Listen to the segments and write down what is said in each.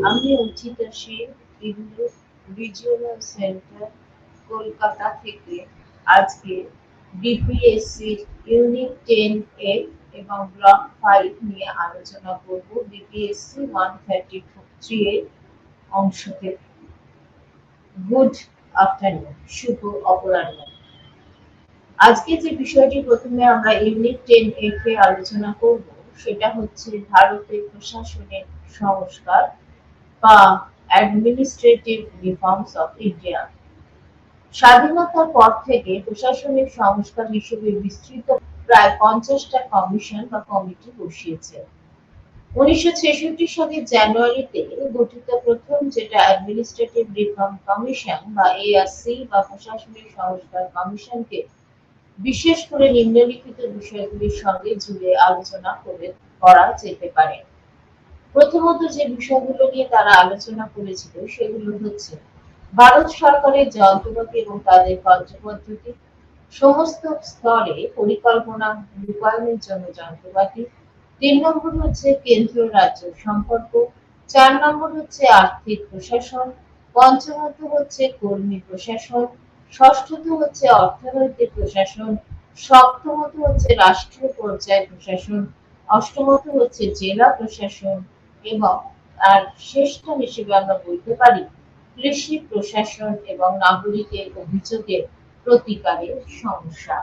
আমি Archita Sen, Indore regional centre, Kolkata থেকে আজকে বিপিএসসি ইউনিট 10 এ এবং ব্লক 5 নিয়ে আলোচনা করব বিপিএসসি 133 এর অংশ থেকে। গুড আফটারনুন, শুভ অপরাহ্ন। আজকে যে বিষয়টি প্রথমে আমরা ইউনিট 10 এ আলোচনা করব সেটা হচ্ছে ভারতের প্রশাসনের সংস্কার বা অ্যাডমিনিস্ট্রেটিভ রিফর্মস অফ ইন্ডিয়া। স্বাধীনতার পর থেকে প্রশাসনিক সংস্কার হিসেবে বিস্তৃত প্রায় 50টা কমিশন বা কমিটি বসিয়েছে। 1966 সালের জানুয়ারিতে গঠিত প্রথম যেটা অ্যাডমিনিস্ট্রেটিভ রিফর্ম কমিশন বা এআরসি বা প্রশাসনিক সংস্কার কমিশনকে বিশেষ করে নিম্নলিখিত বিষয়গুলির সঙ্গে জুড়ে আলোচনা করা যেতে পারে। প্রথমত যে বিষয়গুলো নিয়ে তারা আলোচনা করেছিল সেগুলো হচ্ছে ভারত সরকারের যন্ত্রপাতি এবং তাদের কার্যপদ্ধতি, সমস্ত স্তরে পরিকল্পনা রূপায়ণের জন্য যন্ত্রপাতি, 3 নম্বর হচ্ছে কেন্দ্র রাজ্য সম্পর্ক, 4 নম্বর হচ্ছে আর্থিক প্রশাসন, পঞ্চমত হচ্ছে কর্মী প্রশাসন, ষষ্ঠত হচ্ছে অর্থনৈতিক প্রশাসন, সপ্তমত হচ্ছে রাষ্ট্রীয় পর্যায় প্রশাসন, অষ্টমত হচ্ছে জেলা প্রশাসন এবং আর শেষটা হিসেবে আমরা বলতে পারি কৃষি প্রশাসন এবং নাগরিকের অভিযোগের প্রতিকারের সমস্যা।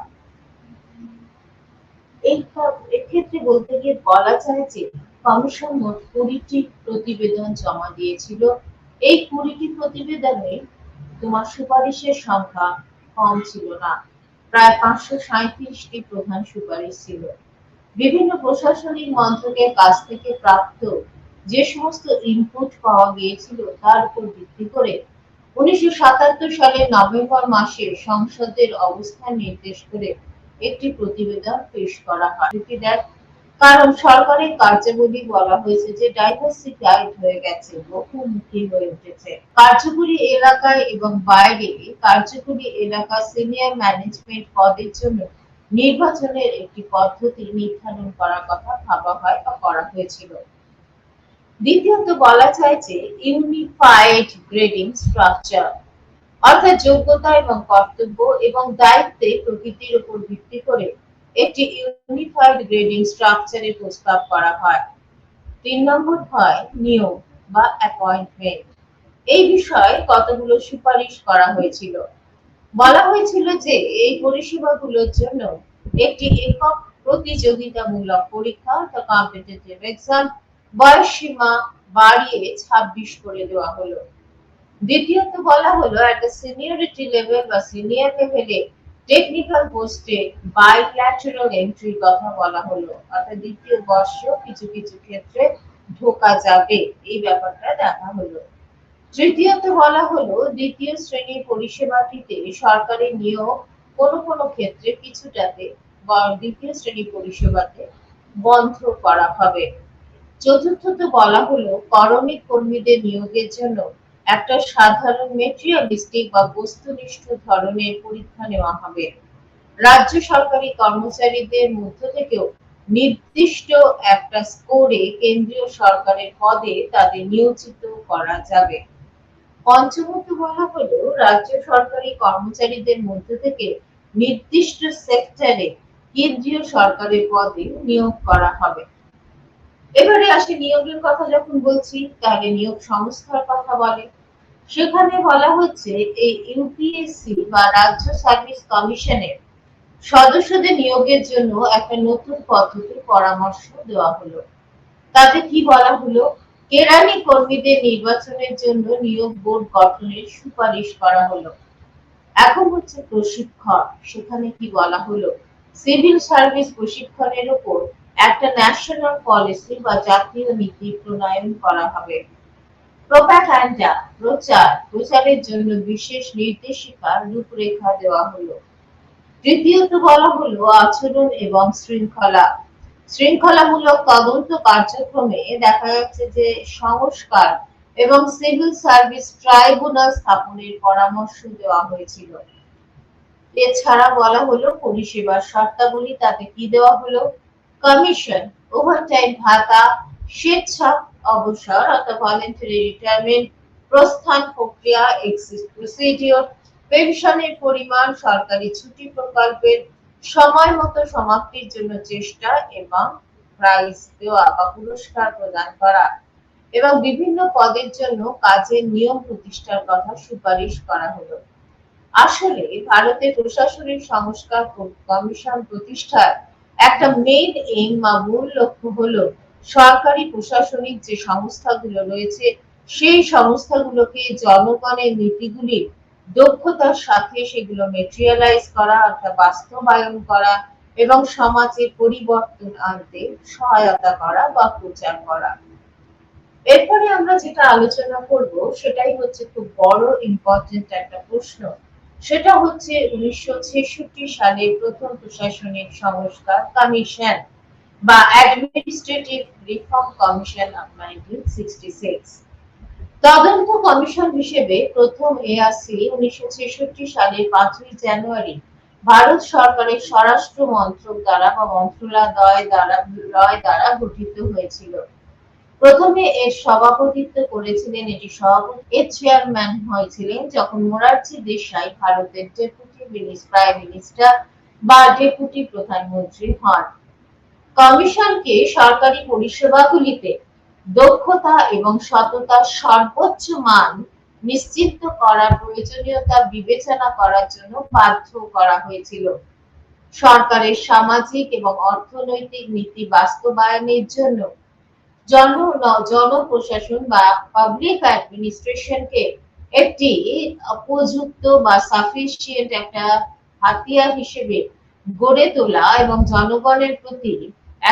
এক্ষেত্রে বলতে গিয়ে বলা যায় যে কমিশন মোট 20টি প্রতিবেদন জমা দিয়েছিল। এই 20টি প্রতিবেদনে তোমার সুপারিশের সংখ্যা কম ছিল না, প্রায় 537টি প্রধান সুপারিশ ছিল। বিভিন্ন প্রশাসনিক মন্ত্রকের কাছ থেকে প্রাপ্ত যে সমস্ত ইনপুট পাওয়া গিয়েছিল তার উপর ভিত্তি করে 1977 সালের নভেম্বর মাসে সংসদের অবস্থান নির্দেশ করে একটি প্রতিবেদন পেশ করা হয়। কারণ সরকারের কার্যাবলী বলা হয়েছে যে ডাইভার্সিফাইড হয়ে গেছে, বহুমুখী হয়ে উঠেছে। কার্যকরী এলাকায় এবং বাইরে কার্যকরী এলাকা সিনিয়র ম্যানেজমেন্ট পদের জন্য নির্বাচনের একটি পদ্ধতি নির্ধারণ করার কথা ভাবা হয় বা করা হয়েছিল। দ্বিতীয়ত বলা যায় যে ইউনিফাইড গ্রেডিং স্ট্রাকচার অর্থাৎ যোগ্যতা এবং কর্তব্য এবং দায়িত্বে প্রকৃতির উপর ভিত্তি করে একটি ইউনিফাইড গ্রেডিং স্ট্রাকচারের প্রস্তাব করা হয়। 3 নম্বর হয় নিয়োগ বা অ্যাপয়েন্টমেন্ট। এই বিষয়ে কতগুলো সুপারিশ করা হয়েছিল। বলা হয়েছিল যে এই পরিষেবাগুলোর জন্য একটি একক প্রতিযোগিতামূলক পরীক্ষা বা কম্পিটিটিভ এক্সাম বয়সসীমা বাড়িয়ে 26 করে দেওয়া হলো। দ্বিতীয়ত বলা হলো একটা সিনিয়রিটি লেভেল বা সিনিয়র লেভেলে টেকনিক্যাল পোস্টে বাইল্যাটারাল এন্ট্রির কথা বলা হলো, অর্থাৎ দ্বিতীয় বর্ষেও কিছু কিছু ক্ষেত্রে ঢোকা যাবে, এই ব্যাপারটা দেখা হলো। তৃতীয়ত বলা হলো দ্বিতীয় শ্রেণীর পরিষেবাটিতে সরকারি নিয়োগ কোনো কোনো ক্ষেত্রে কিছুটাতে বা দ্বিতীয় শ্রেণী পরিষেবাতে বন্ধ করা হবে। চতুর্থত বলা হলো করণিক কর্মীদের নিয়োগের জন্য একটা সাধারণ মেটেরিয়ালিস্টিক বা বস্তুনিষ্ঠ ধরনের পরীক্ষা নেওয়া হবে। রাজ্য সরকারি কর্মচারীদের মধ্য থেকেও নির্দিষ্ট একটা স্কোরে কেন্দ্রীয় সরকারের পদে তাদের নিয়োজিত করা যাবে। পঞ্চমত বলা হলো রাজ্য সরকারি কর্মচারীদের মধ্য থেকে নির্দিষ্ট সেক্টরে কেন্দ্রীয় সরকারের পদে নিয়োগ করা হবে। এবারে আসি নিয়োগের কথা যখন বলছি তাহলে নিয়োগ সংস্থার কথা বলে। সেখানে বলা হচ্ছে এই ইউপিএসসি বা রাজ্য সার্ভিস কমিশনের সদস্যদের নিয়োগের জন্য একটা নতুন পদ্ধতির পরামর্শ দেওয়া হলো। তাতে কি বলা হলো, কেরানি কর্মীদের নির্বাচনের জন্য নিয়োগ বোর্ড গঠনের সুপারিশ করা হলো। এখন হচ্ছে প্রশিক্ষণ, সেখানে কি বলা হলো, সিভিল সার্ভিস প্রশিক্ষণের উপর একটা ন্যাশনাল পলিসি বা জাতীয় নীতি প্রণয়ন করা হবে। প্রোপাগান্ডা প্রচারের জন্য বিশেষ নির্দেশিকা রূপরেখা দেওয়া হলো। তৃতীয়ত বলা হলো আচরণ এবং শৃঙ্খলামূলক তদন্ত কার্যক্রমে দেখা যাচ্ছে যে সংস্কার এবং সিভিল সার্ভিস ট্রাইব্যুনাল স্থাপনের পরামর্শ দেওয়া হয়েছিল। এছাড়া বলা হলো পরিষেবার শর্তাবলী, তাতে কি দেওয়া হলো, কমিশন, ওভারটাইম ভাতা, স্বেচ্ছা অবসর অর্থাৎ ভলেন্টারি রিটায়ারমেন্ট, প্রস্থান প্রক্রিয়া, এক্সিট প্রসিডিওর, পেনশনের পরিমাণ, সরকারি ছুটি প্রকল্পের সময় মতো সমাপ্তির জন্য চেষ্টা এবং প্রাইজ দেওয়া বা পুরস্কার প্রদান করা এবং বিভিন্ন পদের জন্য কাজের নিয়ম প্রতিষ্ঠার কথা সুপারিশ করা হলো। আসলে ভারতে প্রশাসনিক সংস্কার কমিশন প্রতিষ্ঠার একটা মেইন এইম বা মূল লক্ষ্য হলো সরকারি প্রশাসনিক যে সংস্থাগুলো রয়েছে সেই সংস্থাগুলোকে জনগণের নীতিগুলির দক্ষতার সাথে সেগুলো মেটেরিয়ালাইজ করা অর্থাৎ বাস্তবায়ন করা এবং সমাজে পরিবর্তন আনতে সহায়তা করা বা প্রচার করা। এরপরে আমরা যেটা আলোচনা করব সেটাই হচ্ছে খুব বড় ইম্পর্টেন্ট একটা প্রশ্ন। সেটা হচ্ছে 1966 সালে প্রথম প্রশাসনিক সংস্কার কমিশন বা অ্যাডমিনিস্ট্রেটিভ রিফর্ম কমিশন অফ 1966। তদন্ত কমিশন হিসেবে প্রথম এআরসি 1966 সালের 5ই জানুয়ারি ভারত সরকারের স্বরাষ্ট্র মন্ত্রক দ্বারা বা মন্ত্রণালয় দ্বারা গঠিত হয়েছিল। প্রথমে এর সভাপতিত্ব করেছিলেন, এর চেয়ারম্যান হয়েছিলেন যখন মোরারজি দেশাই ভারতের ডেপুটি প্রাইম মিনিস্টার বা ডেপুটি প্রধানমন্ত্রী হন। কমিশনকে সরকারি পরিষেবাগুলিতে দক্ষতা এবং সততার সর্বোচ্চ মান নিশ্চিত করার প্রয়োজনীয়তা বিবেচনা করার জন্য বাধ্য করা হয়েছিল। সরকারের সামাজিক এবং অর্থনৈতিক নীতি বাস্তবায়নের জন্য জনপ্রশাসন বা পাবলিক অ্যাডমিনিস্ট্রেশনকে একটি উপযুক্ত বা সাফিসিয়েন্ট একটা হাতিয়ার হিসেবে গড়ে তোলা এবং জনগণের প্রতি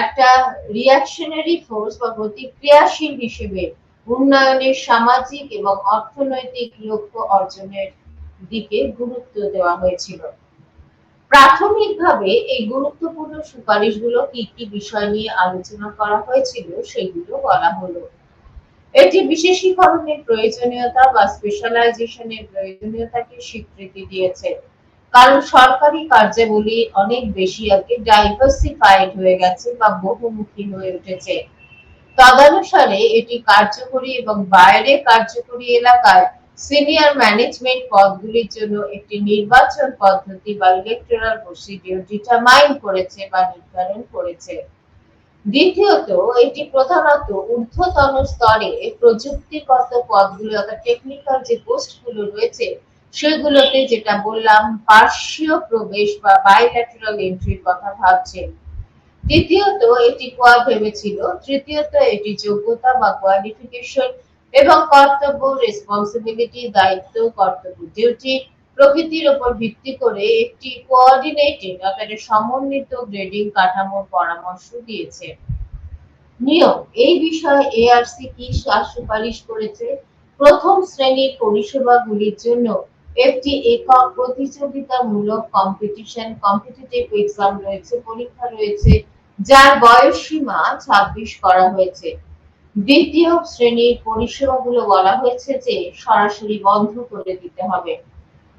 একটা রিঅ্যাকশনারি ফোর্স বা প্রতিক্রিয়াশীল হিসেবে উন্নয়নের সামাজিক এবং অর্থনৈতিক লক্ষ্য অর্জনের দিকে গুরুত্ব দেওয়া হয়েছিল। প্রাথমিকভাবে এই গুরুত্বপূর্ণ সুপারিশগুলো কি কি বিষয় নিয়ে আলোচনা করা হয়েছিল সেগুলো বলা হলো। এটি বিশেষীকরণের প্রয়োজনীয়তা বা স্পেশালাইজেশনের প্রয়োজনীয়তাকে স্বীকৃতি দিয়েছে, কারণ সরকারি কার্যাবলী অনেক বেশি আগে ডাইভার্সিফাইড হয়ে গেছে বা বহুমুখী হয়ে উঠেছে। তদনুসারে এটি কার্যকরী এবং বাইরে কার্যকরী এলাকায় সিনিয়র ম্যানেজমেন্ট পদগুলির জন্য একটি নির্বাচন পদ্ধতি বা ইলেকটোরাল প্রসিডিউর ডিটারমাইন করেছে বা নির্ধারণ করেছে। দ্বিতীয়ত, এটি প্রধানত ঊর্ধ্বতন স্তরে প্রযুক্তিগত পদগুলো অর্থাৎ টেকনিক্যাল যে পোস্টগুলো রয়েছে সেগুলোতে, যেটা বললাম, পার্শ্বীয় প্রবেশ বা বাইল্যাটারাল এন্ট্রির কথা ভাবছেন। দ্বিতীয়ত, এটি ভেবেছিল। তৃতীয়ত, এটি যোগ্যতা বা কোয়ালিফিকেশন এবং কর্তব্য, রেসপন্সিবিলিটি, দায়িত্ব, কর্তব্য, ডিউটি প্রভৃতির উপর ভিত্তি করে একটি কোঅর্ডিনেটেড অর্থাৎ সমন্বিত গ্রেডিং কাঠামোর পরামর্শ দিয়েছে। নিয়ম এই বিষয়ে এআরসি কি সুপারিশ করেছে? প্রথম শ্রেণীর পরিষেবাগুলির জন্য একটি একক প্রতিযোগিতামূলক কম্পিটিটিভ এক্সাম রয়েছে, পরীক্ষা রয়েছে, যার বয়স সীমা 26 করা হয়েছে। দ্বিতীয় শ্রেণীর পরিষেবাগুলো বলা হয়েছে যে সরাসরি বন্ধ করে দিতে হবে।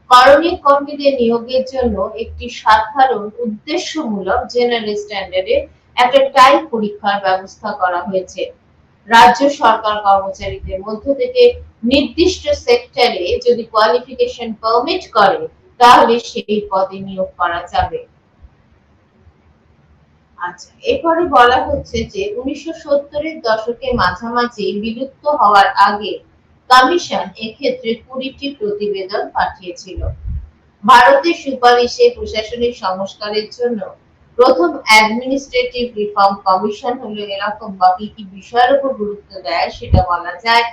করণিক কর্মীদের নিয়োগের জন্য একটি সাধারণ উদ্দেশ্যমূলক জেনারেল স্ট্যান্ডার্ডে একটা টাইপ পরীক্ষার ব্যবস্থা করা হয়েছে। রাজ্য সরকার কর্মচারীদের মধ্য থেকে নির্দিষ্ট সেক্টরে যদি কোয়ালিফিকেশন পারমিট করে তাহলে সেই পদে নিয়োগ করা যাবে। আচ্ছা, এরপরে বলা হচ্ছে যে 1970-এর দশকের মাঝামাঝি বিলুপ্ত হওয়ার আগে কমিশন এক্ষেত্রে 20টি প্রতিবেদন পাঠিয়েছিল। ভারতের সুপারিশে প্রশাসনিক সংস্কারের জন্য প্রথম অ্যাডমিনিস্ট্রেটিভ রিফর্ম কমিশন হলো এরকম বা কি কি বিষয়ের উপর গুরুত্ব দেয় সেটা বলা যায়।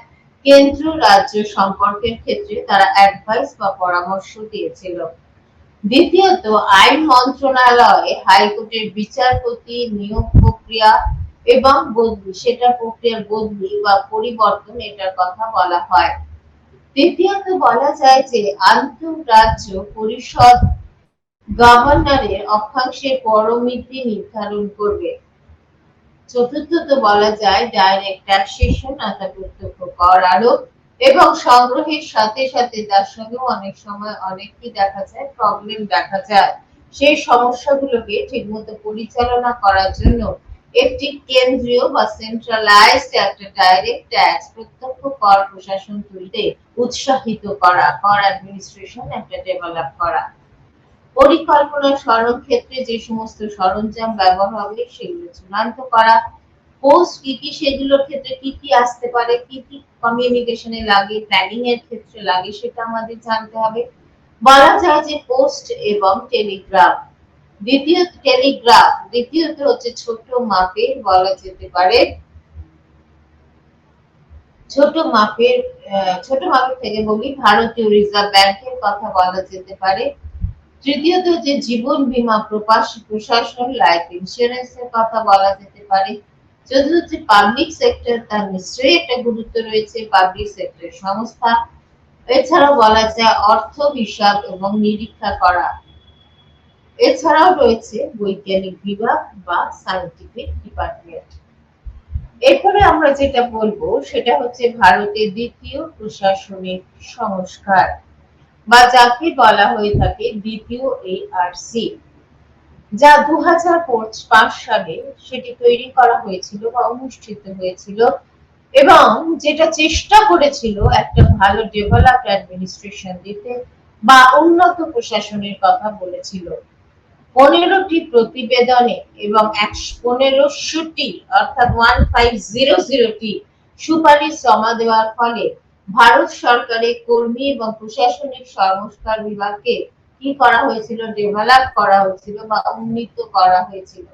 কেন্দ্র রাজ্য সম্পর্কের ক্ষেত্রে তারা অ্যাডভাইস বা পরামর্শ দিয়েছিল। দ্বিতীয়ত, আইন মন্ত্রণালয়ে হাইকোর্টের বিচারপতি নিয়োগ প্রক্রিয়া এবং প্রক্রিয়ার বদলি বা পরিবর্তন এটার কথা বলা হয়। তৃতীয়ত, বলা যায় যে আন্তঃরাজ্য পরিষদ গভর্নরের অক্ষাংশের পরিমিতি নির্ধারণ করবে। চতুর্থত, বলা যায় ডাইরেক্ট ট্যাক্সেশন অর্থাৎ প্রত্যক্ষ কর আরোপ এবং সংগ্রহের সাথে সাথে তার সঙ্গেও অনেক সময় অনেক কি দেখা যায়, প্রবলেম দেখা যায়। সেই সমস্যাগুলোকে ঠিকমতো পরিচালনা করার জন্য একটি কেন্দ্রীয় বা সেন্ট্রালাইজড একটা ডাইরেক্ট ট্যাক্স প্রত্যক্ষ কর প্রশাসন তুলতে উৎসাহিত করা, কর অ্যাডমিনিস্ট্রেশন একটা ডেভেলপ করা, পরিকল্পনা সড়ক ক্ষেত্রে যে সমস্ত সরঞ্জাম ব্যবহার হবে সেগুলো চূড়ান্ত করা, পোস্ট কি কি সেগুলোর ক্ষেত্রে কি কি আসতে পারে, কি কি কমিউনিকেশনে লাগে, প্ল্যানিং এর ক্ষেত্রে লাগে সেটা আমাদের জানতে হবে। বলা যায় যে পোস্ট এবং টেলিগ্রাফ, দ্বিতীয়ত হচ্ছে ছোট মাপের, বলা যেতে পারে ছোট মাপের থেকে বলি ভারতীয় রিজার্ভ ব্যাংকের কথা বলা যেতে পারে। তৃতীয়ত যে জীবন বীমা প্রশাসন, লাইফ ইন্স্যুরেন্স এর কথা বলা যেতে পারে। চতুর্থ পাবলিক সেক্টর, তার নিশ্চয়ই একটা গুরুত্ব রয়েছে, পাবলিক সেক্টর সংস্থা। এছাড়াও বলা যায় অর্থ হিসাব এবং নিরীক্ষা করা। এছাড়াও রয়েছে বৈজ্ঞানিক বিভাগ বা সায়েন্টিফিক ডিপার্টমেন্ট। এরপরে আমরা যেটা বলবো সেটা হচ্ছে ভারতের দ্বিতীয় প্রশাসনিক সংস্কার বা যাকে বলা হয়ে থাকে দ্বিতীয় ARC, যা 2005 সালে সেটি তৈরি করা হয়েছিল বা অনুষ্ঠিত হয়েছিল এবং যেটা চেষ্টা করেছিল একটা ভালো ডেভেলপড অ্যাডমিনিস্ট্রেশন দিতে বা উন্নত প্রশাসনের কথা বলেছিল। 15টি প্রতিবেদনে এবং 1500টি অর্থাৎ 1500টি সুপারিশ জমা দেওয়ার ফলে ভারত সরকারের কর্মী এবং প্রশাসনিক সংস্কার বিভাগকে কি করা হয়েছিল, ডেভেলপ করা হয়েছিল বা উন্নীত করা হয়েছিল।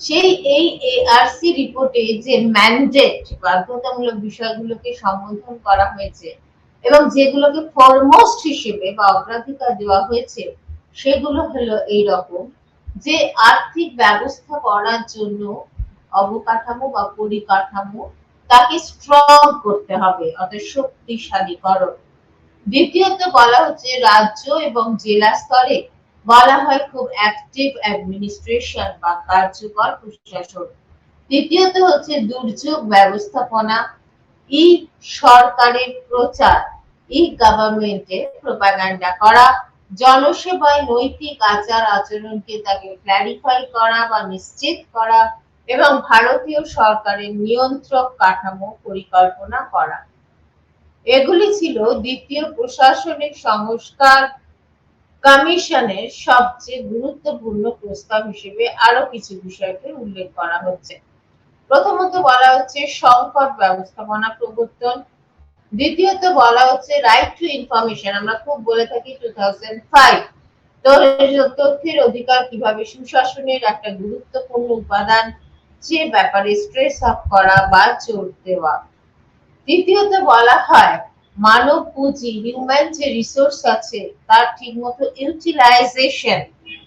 সেই এই ARC রিপোর্টে যে ম্যান্ডেট বাধ্যতামূলক বিষয়গুলোকে সম্বোধন করা হয়েছে এবং যেগুলোকে ফরমোস্ট হিসেবে বা অগ্রাধিকার দেওয়া হয়েছে সেগুলো হলো এইরকম যে আর্থিক ব্যবস্থা করার জন্য অবকাঠামো বা পরিকাঠামো তাকে স্ট্রং করতে হবে, অর্থাৎ শক্তিশালীকরণ। দ্বিতীয়ত বলা হচ্ছে রাজ্য এবং জেলা স্তরে বলা হয় খুব অ্যাক্টিভ অ্যাডমিনিস্ট্রেশন বা কার্যকর প্রশাসন। তৃতীয়ত হচ্ছে দুর্যোগ ব্যবস্থাপনা, ই সরকারের প্রচার, ই গভর্নমেন্টে প্রোপাগান্ডা করা, জনসেবায় নৈতিক আচার আচরণকে তাকে ক্ল্যারিফাই করা বা নিশ্চিত করা এবং ভারতীয় সরকারের নিয়ন্ত্রক কাঠামো পরিকল্পনা করা। এগুলি ছিল দ্বিতীয় প্রশাসনিক সংস্কার কমিশনের সবচেয়ে গুরুত্বপূর্ণ প্রস্তাব হিসেবে আরো কিছু বিষয়কে উল্লেখ করা হচ্ছে। প্রথমত বলা হচ্ছে সংকট ব্যবস্থাপনা প্রবর্তন, দ্বিতীয়ত বলা হচ্ছে রাইট টু ইনফরমেশন, আমরা খুব বলে থাকি 2005, তো তথ্যের অধিকার কিভাবে সুশাসনের একটা গুরুত্বপূর্ণ উপাদান সে ব্যাপারে স্ট্রেস আপ করা বা জোর দেওয়া। তৃতীয়ত বলা হয় মানব পুঁজি, হিউম্যান যে রিসোর্স আছে তার ঠিকমতো ইউটিলাইজেশন,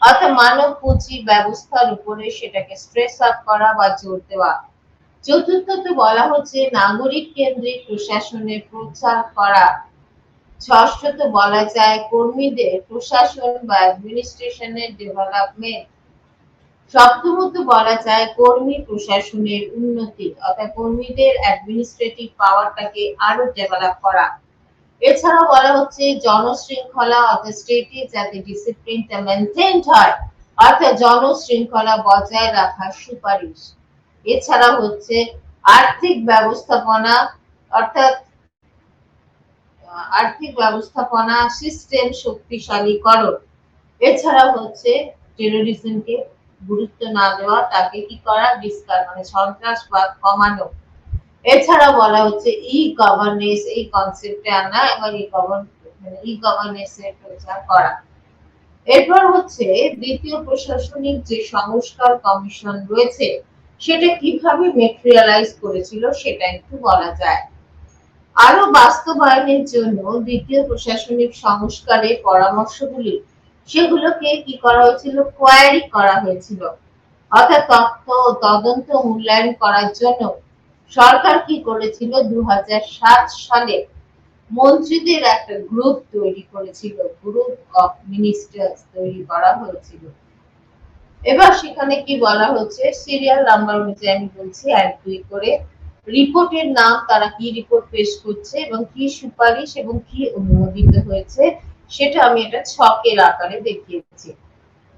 অর্থাৎ মানব পুঁজি ব্যবস্থার উপরে সেটাকে স্ট্রেস আপ করা বা জোর দেওয়া। চতুর্থত বলা হচ্ছে নাগরিক কেন্দ্রিক প্রশাসনের প্রচার করা। ষষ্ঠত বলা যায় কর্মীদের প্রশাসন বা অ্যাডমিনিস্ট্রেশনের ডেভেলপমেন্ট। সপ্তমত বলা যায় কর্মী প্রশাসনের উন্নতি, অর্থাৎ কর্মীদের অ্যাডমিনিস্ট্রেটিভ পাওয়ারটাকে আরো ডেভেলপ করা। এছাড়াও বলা হচ্ছে জনশৃঙ্খলা, অর্থাৎ স্টেটে যাতে ডিসিপ্লিনটা মেনটেইনড হয়, অর্থাৎ জনশৃঙ্খলা বজায় রাখার সুপারিশ। এছাড়া হচ্ছে আর্থিক ব্যবস্থাপনা, অর্থাৎ আর্থিক ব্যবস্থাপনা সিস্টেম শক্তিশালীকরণ। এছাড়া হচ্ছে টেরোরিজমকে গুরুত্ব না দেওয়া, তাকে কি করা, মানে সন্ত্রাসবাদ কমানো। এছাড়া বলা হচ্ছে ই গভর্নেন্স, এই কনসেপ্টে আনা এবং ই গভর্নেন্স এর প্রচার করা। এরপর হচ্ছে দ্বিতীয় প্রশাসনিক যে সংস্কার কমিশন রয়েছে সেটা কিভাবে ম্যাটেরিয়ালাইজ করেছিল সেটা একটু বলা যায়। আরো বাস্তবায়নের জন্য দ্বিতীয় প্রশাসনিক সংস্কারের পরামর্শগুলি সেগুলোকে কি করা হয়েছিল, কোয়ারি করা হয়েছিল, অর্থাৎ তথ্য তদন্ত মূল্যায়ন করার জন্য সরকার কি করেছিল 2007 সালে মন্ত্রীদের একটা গ্রুপ তৈরি করেছিল, গ্রুপ অফ মিনিস্টার্স তৈরি করা হয়েছিল। এবার সেখানে কি বলা হচ্ছে সিরিয়াল নাম্বার অনুযায়ী আমি বলছি 1-2 করে রিপোর্টের নাম, তারা কি রিপোর্ট পেশ করছে এবং কি সুপারিশ এবং কি অনুমোদিত হয়েছে সেটা আমি এটা ছকের আকারে দেখিয়েছি।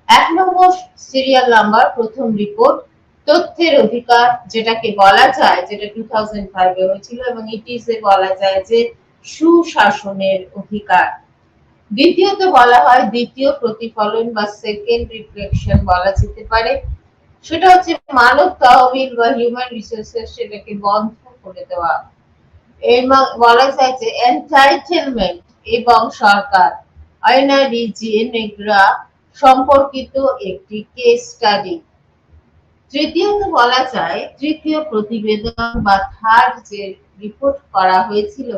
1 নম্বর সিরিয়াল নাম্বার প্রথম রিপোর্ট তথ্যের অধিকার, যেটাকে বলা যায়, যেটা 2005 এ হয়েছিল, এবং ইটিসে বলা যায় যে সুশাসনের অধিকার। দ্বিতীয়ত বলা হয় দ্বিতীয় প্রতিফলন বা সেকেন্ড রিফ্লেকশন বলা যেতে পারে। সেটা হচ্ছে মানব তহবিল বা হিউম্যান রিসোর্সেস, সেটাকে বন্ধ করে দেওয়া। বলা যায় যে এনটাইটেলমেন্ট এবং সরকার আয়না রিজিনেগ্রা সম্পর্কিত একটি কেস স্টাডি। তৃতীয়ত বলা যায় তৃতীয় প্রতিবেদন বা থার্ড যে রিপোর্ট করা হয়েছিল,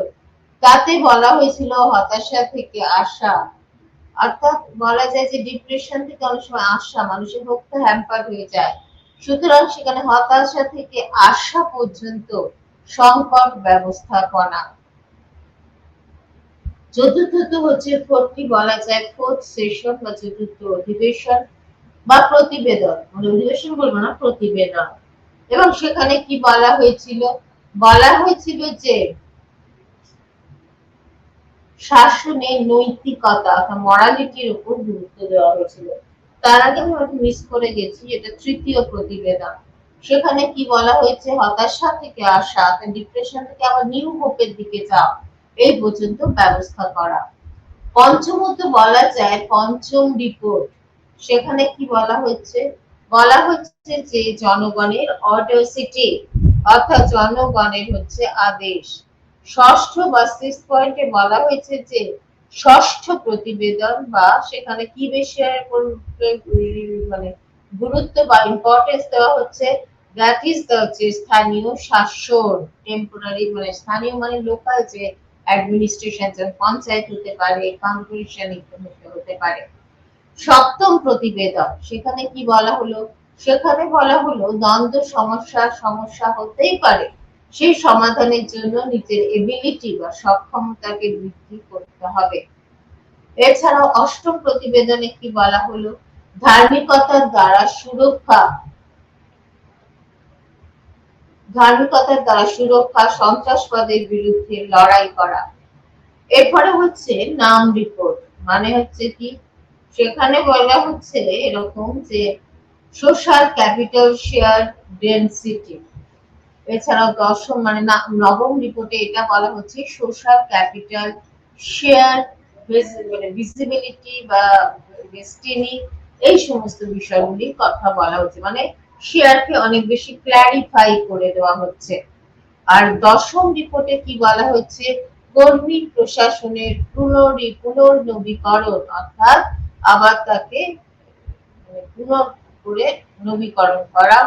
তাতে বলা হয়েছিল হতাশা থেকে আশা, অর্থাৎ বলা যায় যে ডিপ্রেশন থেকে অনেক সময় আশা, মানুষের ভক্ত হ্যাম্পার হয়ে যায়, সুতরাং সেখানে হতাশা থেকে আশা পর্যন্ত সংকট ব্যবস্থাপনা। চতুর্থত হচ্ছে ফোর্থটি বলা যায় ফোর্থ সেশন বা চতুর্থ অধিবেশন বা প্রতিবেদন, মানে অধিবেশন বলবো না, প্রতিবেদন। এবং সেখানে কি বলা হয়েছিল? বলা হয়েছিল যে শাসনের নৈতিকতা অর্থাৎ মরালিটির উপর গুরুত্ব দেওয়া হয়েছিল। তার আগে আমি মিস করে গেছি, এটা তৃতীয় প্রতিবেদন। সেখানে কি বলা হয়েছে? হতাশা থেকে আশা, ডিপ্রেশন থেকে আবার নিউ হোপের দিকে যাও, এই পর্যন্ত ব্যবস্থা করা। পঞ্চমত বলা যায় পঞ্চম রিপোর্ট। সেখানে কি বলা হচ্ছে? বলা হচ্ছে যে জনগণের অডাসিটি, অর্থাৎ জনগণের হচ্ছে আদেশ। ষষ্ঠ বা 6 পয়েন্টে বলা হয়েছে যে ষষ্ঠ প্রতিবেদন বা সেখানে কি বিষয়ের মানে গুরুত্ব বা ইম্পর্টেন্স দেওয়া হচ্ছে, দ্যাট ইজ দ্য স্থানীয় শাসন, টেম্পোরারি, মানে স্থানীয় মানে লোকাল, যে অ্যাডমিনিস্ট্রেশন, যেমন পঞ্চায়েত হতে পারে, কর্পোরেশন হতে পারে। সপ্তম প্রতিবেদন, সেখানে কি বলা হলো? সেখানে বলা হলো দ্বন্দ্ব সমস্যা হতেই পারে, সেই সমাধানের জন্য নিজের এবিলিটি বা সক্ষমতাকে বৃদ্ধি করতে হবে। এছাড়াও অষ্টম প্রতিবেদনে কি বলা হলো? ধার্মিকতার দ্বারা সুরক্ষা, সন্ত্রাসবাদের বিরুদ্ধে লড়াই করা। এরপরে হচ্ছে নাম রিপোর্ট, মানে হচ্ছে কি? সেখানে বলা হচ্ছে এরকম যে সোশ্যাল ক্যাপিটাল শেয়ার ডেনসিটি। এছাড়াও দশম মানে নবম রিপোর্টে এটা বলা হচ্ছে সোশ্যাল ক্যাপিটাল শেয়ার, মানে ভিজিবিলিটি বা ডেস্টিনি, এই সমস্ত বিষয়গুলি কথা বলা হচ্ছে, মানে শেয়ারকে অনেক বেশি ক্ল্যারিফাই করে দেওয়া হচ্ছে। আর দশম রিপোর্টে কি বলা হচ্ছে? কর্মী প্রশাসনের পুনর্নবীকরণ, অর্থাৎ আবার তাকে পুনঃ করে নবীকরণ করা।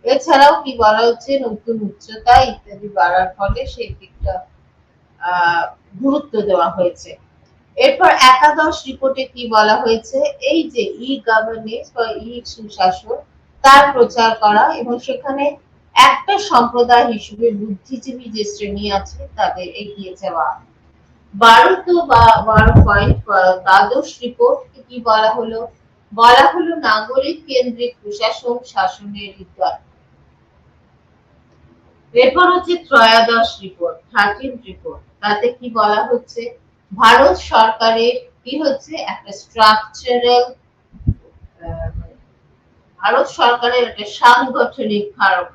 এছাড়াও কি বলা হচ্ছে? নতুন উচ্চতা ইত্যাদি বাড়ার ফলে সেই দিকটা গুরুত্ব দেওয়া হয়েছে। এরপর একাদশ রিপোর্টে কি বলা হয়েছে? এই যে ই গভর্নেন্স বা ই সুশাসন, তার প্রচার করা, এবং সেখানে একটা সম্প্রদায় হিসেবে বুদ্ধিজীবী যে শ্রেণী আছে তাদের এগিয়ে যাওয়া। 12 পয়েন্ট দ্বাদশ রিপোর্ট কি বলা হলো? বলা হলো নাগরিক কেন্দ্রিক প্রশাসন শাসনের হৃদয়। এরপর হচ্ছে ত্রয়োদশ রিপোর্ট, 13 রিপোর্ট। তাতে কি বলা হচ্ছে? ভারত সরকারের কি হচ্ছে একটা স্ট্রাকচারাল, ভারত সরকারের একটা সাংগঠনিক